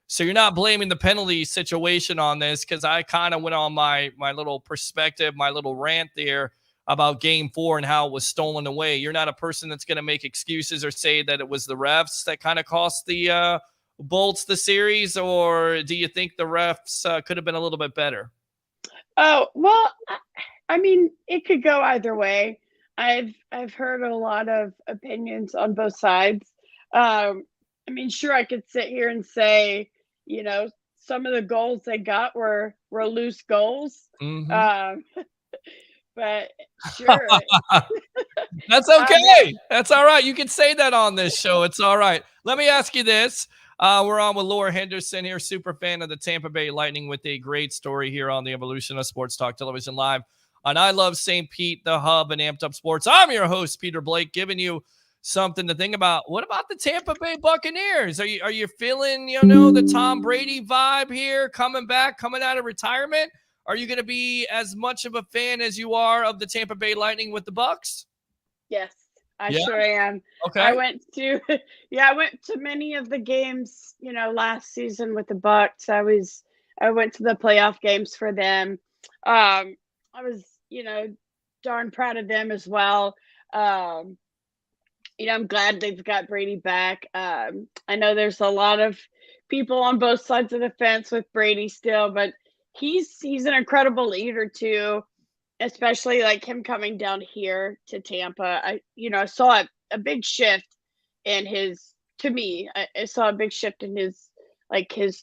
So you're not blaming the penalty situation on this, because I kind of went on my little perspective, my little rant there about Game 4 and how it was stolen away. You're not a person that's going to make excuses or say that it was the refs that kind of cost the Bolts the series, or do you think the refs could have been a little bit better? Oh, well, it could go either way. I've heard a lot of opinions on both sides. Sure, I could sit here and say, some of the goals they got were loose goals. But sure. That's okay. That's all right. You can say that on this show. It's all right. Let me ask you this. We're on with Laura Henderson here, super fan of the Tampa Bay Lightning, with a great story here on the Evolution of Sports Talk Television Live on I Love St. Pete, the hub, and Amped Up Sports. I'm your host, Peter Blake, giving you something to think about. What about the Tampa Bay Buccaneers? Are you feeling, the Tom Brady vibe here, coming back, coming out of retirement? Are you going to be as much of a fan as you are of the Tampa Bay Lightning with the Bucs? Yes, I Yeah? sure am. Okay. I went to I went to many of the games, last season with the Bucks. I went to the playoff games for them. I was, darn proud of them as well. Um, I'm glad they've got Brady back. I know there's a lot of people on both sides of the fence with Brady still, but he's an incredible leader too, especially like him coming down here to Tampa. I saw a big shift in his to me. I saw a big shift in his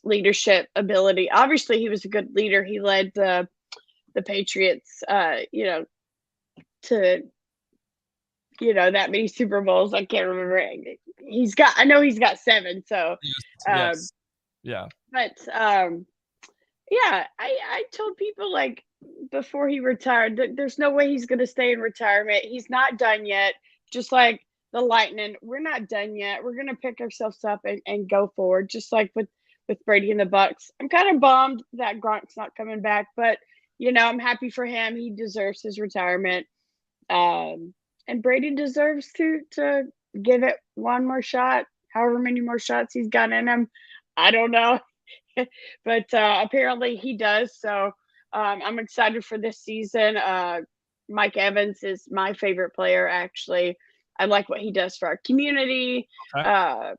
leadership ability. Obviously, he was a good leader. He led the Patriots, to that many Super Bowls. I can't remember. I know he's got 7. So, Yes. Yeah. but yeah, I told people like before he retired that there's no way he's going to stay in retirement. He's not done yet. Just like the Lightning, we're not done yet. We're going to pick ourselves up and go forward, just like with Brady and the Bucks. I'm kind of bummed that Gronk's not coming back, but I'm happy for him. He deserves his retirement. And Brady deserves to give it one more shot, however many more shots he's got in him. I don't know. But apparently he does. So I'm excited for this season. Mike Evans is my favorite player, actually. I like what he does for our community. Okay.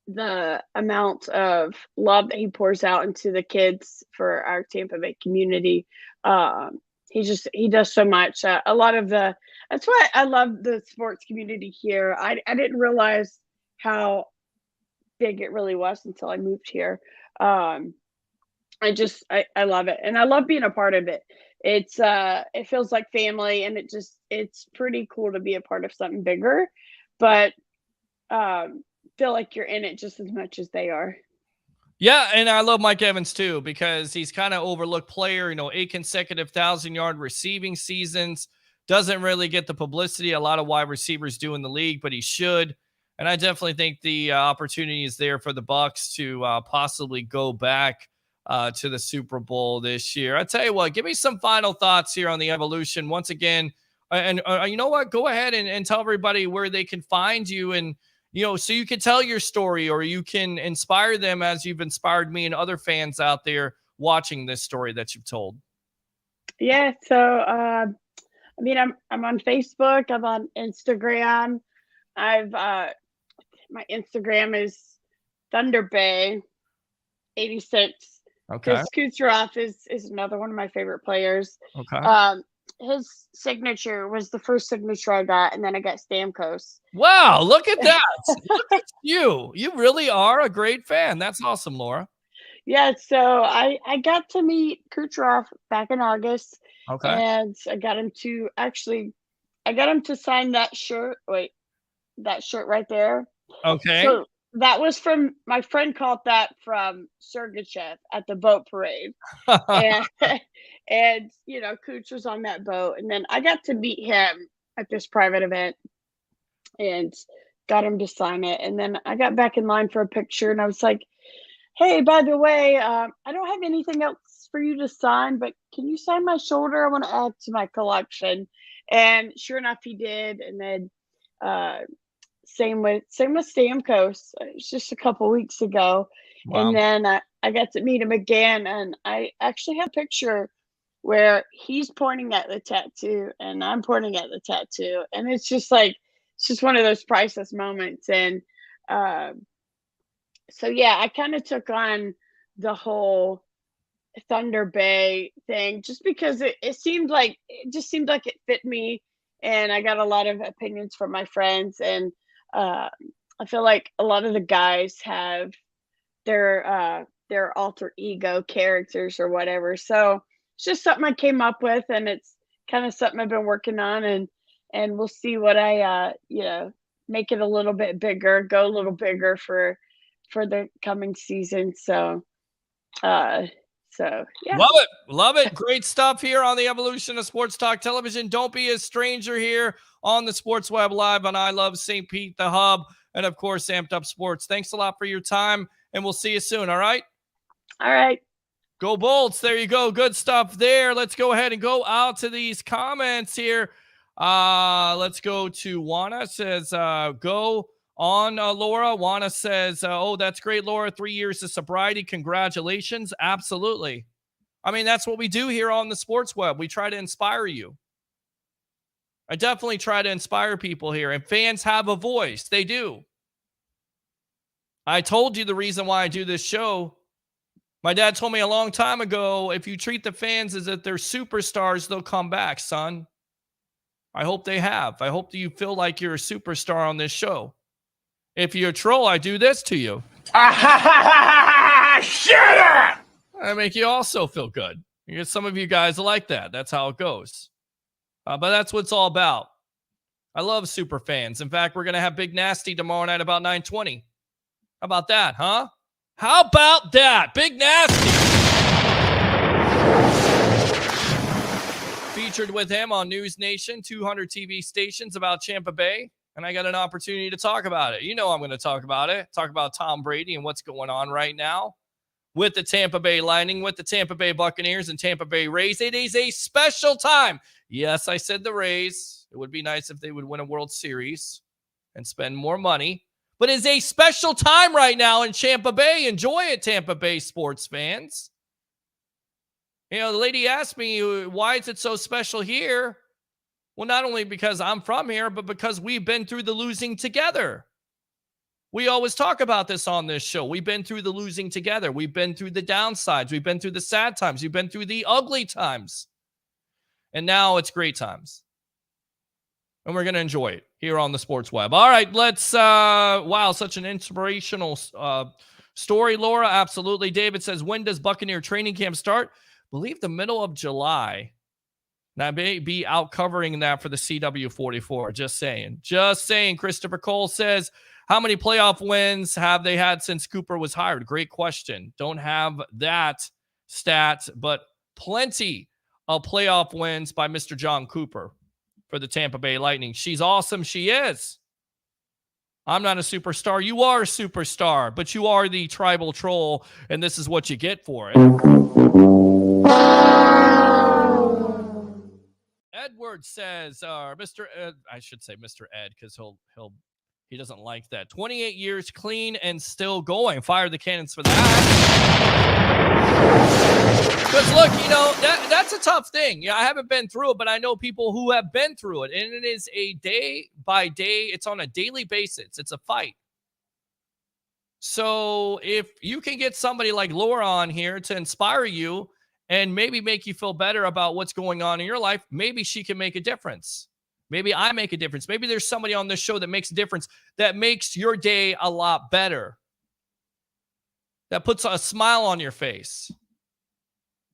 The amount of love that he pours out into the kids for our Tampa Bay community. He does so much. That's why I love the sports community here. I didn't realize how big it really was until I moved here. I love it, and I love being a part of it. It feels like family, and it's pretty cool to be a part of something bigger, but feel like you're in it just as much as they are. Yeah, and I love Mike Evans too because he's kind of overlooked player. 8 consecutive 1,000-yard receiving seasons. Doesn't really get the publicity a lot of wide receivers do in the league, but he should. And I definitely think the opportunity is there for the Bucs to possibly go back to the Super Bowl this year. I tell you what, give me some final thoughts here on the evolution. Once again, and you know what? Go ahead and tell everybody where they can find you and, so you can tell your story or you can inspire them as you've inspired me and other fans out there watching this story that you've told. Yeah. So, I'm on Facebook. I'm on Instagram. My Instagram is Thunder Bay 86. Okay. Chris Kucherov is another one of my favorite players. Okay. His signature was the first signature I got, and then I got Stamkos. Wow, look at that. Look at you. You really are a great fan. That's awesome, Laura. Yeah, so I got to meet Kucherov back in August. Okay. And I got him to sign that shirt. Wait, that shirt right there. Okay. So that was from my friend caught that from Sergachev at the boat parade. and Cooch was on that boat. And then I got to meet him at this private event and got him to sign it. And then I got back in line for a picture and I was like, hey, by the way, I don't have anything else for you to sign, but can you sign my shoulder? I want to add to my collection. And sure enough, he did. And then same with Stamkos. It was just a couple weeks ago. Wow. And then I got to meet him again. And I actually have a picture where he's pointing at the tattoo and I'm pointing at the tattoo. And it's just one of those priceless moments. And so, yeah, I kind of took on the whole Thunder Bay thing just because it seemed like it fit me. And I got a lot of opinions from my friends. And I feel like a lot of the guys have their alter ego characters or whatever. So it's just something I came up with, and it's kind of something I've been working on, and we'll see what I make it a little bit bigger, go a little bigger for the coming season. So yeah. Love it. Great stuff here on the evolution of Sports Talk Television. Don't be a stranger here on the Sports Web Live on I Love St. Pete, the hub, and of course, Amped Up Sports. Thanks a lot for your time, and we'll see you soon. All right. Go Bolts. There you go. Good stuff there. Let's go ahead and go out to these comments here. Let's go to Juana. Says, go on, Laura. Juana says, oh, that's great, Laura. 3 years of sobriety. Congratulations. Absolutely. I mean, that's what we do here on the Sports Web. We try to inspire you. I definitely try to inspire people here, and fans have a voice. They do. I told you the reason why I do this show. My dad told me a long time ago, if you treat the fans as if they're superstars, they'll come back, son. I hope they have. I hope that you feel like you're a superstar on this show. If you're a troll, I do this to you. Shut up! I make you also feel good. Because some of you guys are like that. That's how it goes. But that's what it's all about. I love super fans. In fact, we're going to have Big Nasty tomorrow night about 9:20. How about that, huh? How about that? Big Nasty. Featured with him on News Nation, 200 TV stations about Tampa Bay. And I got an opportunity to talk about it. You know I'm going to talk about it. Talk about Tom Brady and what's going on right now with the Tampa Bay Lightning, with the Tampa Bay Buccaneers and Tampa Bay Rays. It is a special time. Yes, I said the Rays. It would be nice if they would win a World Series and spend more money. But it's a special time right now in Tampa Bay. Enjoy it, Tampa Bay sports fans. You know, the lady asked me, why is it so special here? Well, not only because I'm from here, but because we've been through the losing together. We always talk about this on this show. We've been through the losing together. We've been through the downsides. We've been through the sad times. We've been through the ugly times. And now it's great times. And we're going to enjoy it here on the Sports Web. All right, let's, wow, such an inspirational story, Laura. Absolutely. David says, when does Buccaneer training camp start? I believe the middle of July. Now, I may be out covering that for the CW44. Just saying. Just saying. Christopher Cole says, how many playoff wins have they had since Cooper was hired? Great question. Don't have that stat, but plenty of playoff wins by Mr. John Cooper for the Tampa Bay Lightning. She's awesome. She is. I'm not a superstar. You are a superstar, but you are the tribal troll, and this is what you get for it. Edward says, Mr. Ed, I should say Mr. Ed, because he doesn't like that. 28 years clean and still going. Fire the cannons for that. Because look, you know, that's a tough thing. Yeah, I haven't been through it, but I know people who have been through it. And it is a day by day. It's on a daily basis. It's a fight. So if you can get somebody like Laura on here to inspire you and maybe make you feel better about what's going on in your life, maybe she can make a difference. Maybe I make a difference. Maybe there's somebody on this show that makes a difference, that makes your day a lot better, that puts a smile on your face.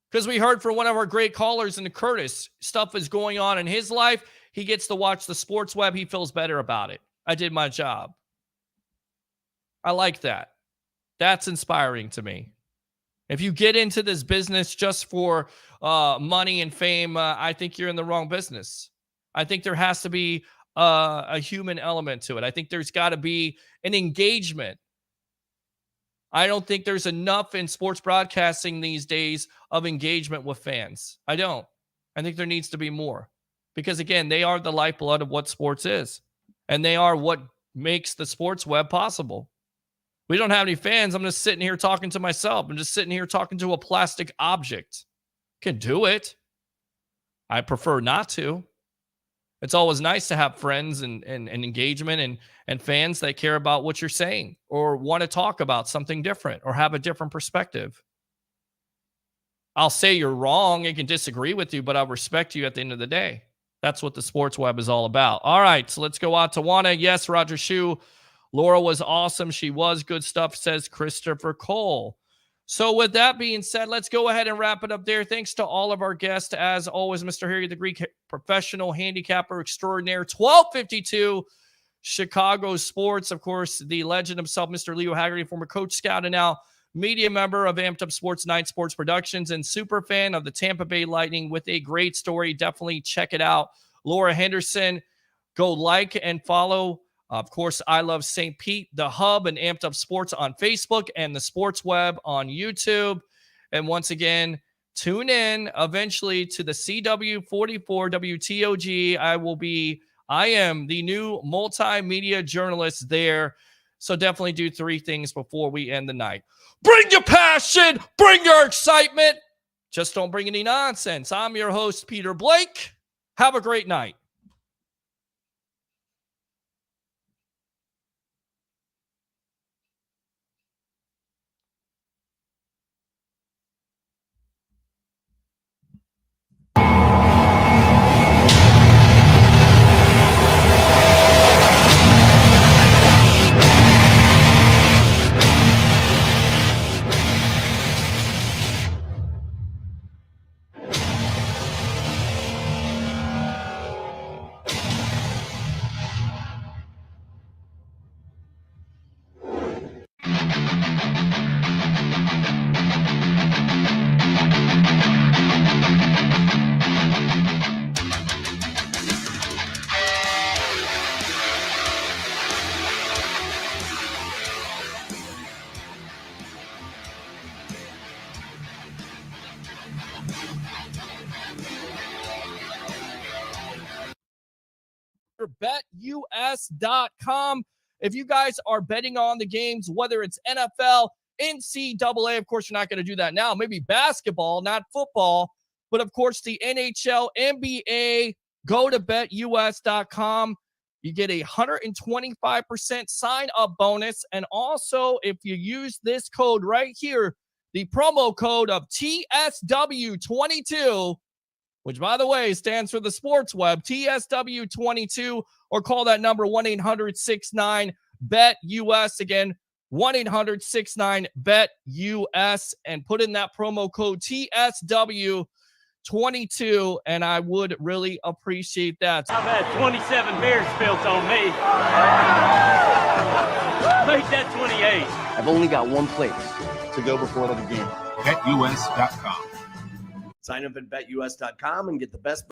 Because we heard from one of our great callers in the Curtis, stuff is going on in his life. He gets to watch the Sports Web. He feels better about it. I did my job. I like that. That's inspiring to me. If you get into this business just for money and fame, I think you're in the wrong business. I think there has to be a human element to it. I think there's got to be an engagement. I don't think there's enough in sports broadcasting these days of engagement with fans. I don't. I think there needs to be more. Because, again, they are the lifeblood of what sports is. And they are what makes the Sports Web possible. We don't have any fans. I'm just sitting here talking to myself. I'm just sitting here talking to a plastic object. Can do it. I prefer not to. It's always nice to have friends and engagement and fans that care about what you're saying or want to talk about something different or have a different perspective. I'll say you're wrong and can disagree with you, but I'll respect you at the end of the day. That's what the Sports Web is all about. All right, so let's go out to Juana. Yes, Roger Shue. Laura was awesome. She was good stuff, says Christopher Cole. So with that being said, let's go ahead and wrap it up there. Thanks to all of our guests. As always, Mr. Harry the Greek, professional handicapper extraordinaire, 1252 Chicago Sports. Of course, the legend himself, Mr. Leo Haggerty, former coach, scout, and now media member of Amped Up Sports, Night Sports Productions, and super fan of the Tampa Bay Lightning with a great story. Definitely check it out. Laura Henderson, go like and follow. Of course, I Love St. Pete, The Hub, and Amped Up Sports on Facebook and the Sports Web on YouTube. And once again, tune in eventually to the CW44 WTOG. I am the new multimedia journalist there. So definitely do 3 things before we end the night. Bring your passion, bring your excitement. Just don't bring any nonsense. I'm your host, Peter Blake. Have a great night. BetUS.com. If you guys are betting on the games, whether it's NFL, NCAA, of course, you're not going to do that now. Maybe basketball, not football, but of course, the NHL, NBA, go to BetUS.com. You get a 125% sign-up bonus. And also, if you use this code right here, the promo code of TSW22, which, by the way, stands for the Sports Web, TSW22, or call that number 1-800-69-BET-US. Again, 1-800-69-BET-US, and put in that promo code TSW22, and I would really appreciate that. I've had 27 beers spilled on me. Make that 28. I've only got one place to go before the game. BetUS.com. Sign up at BetUS.com and get the best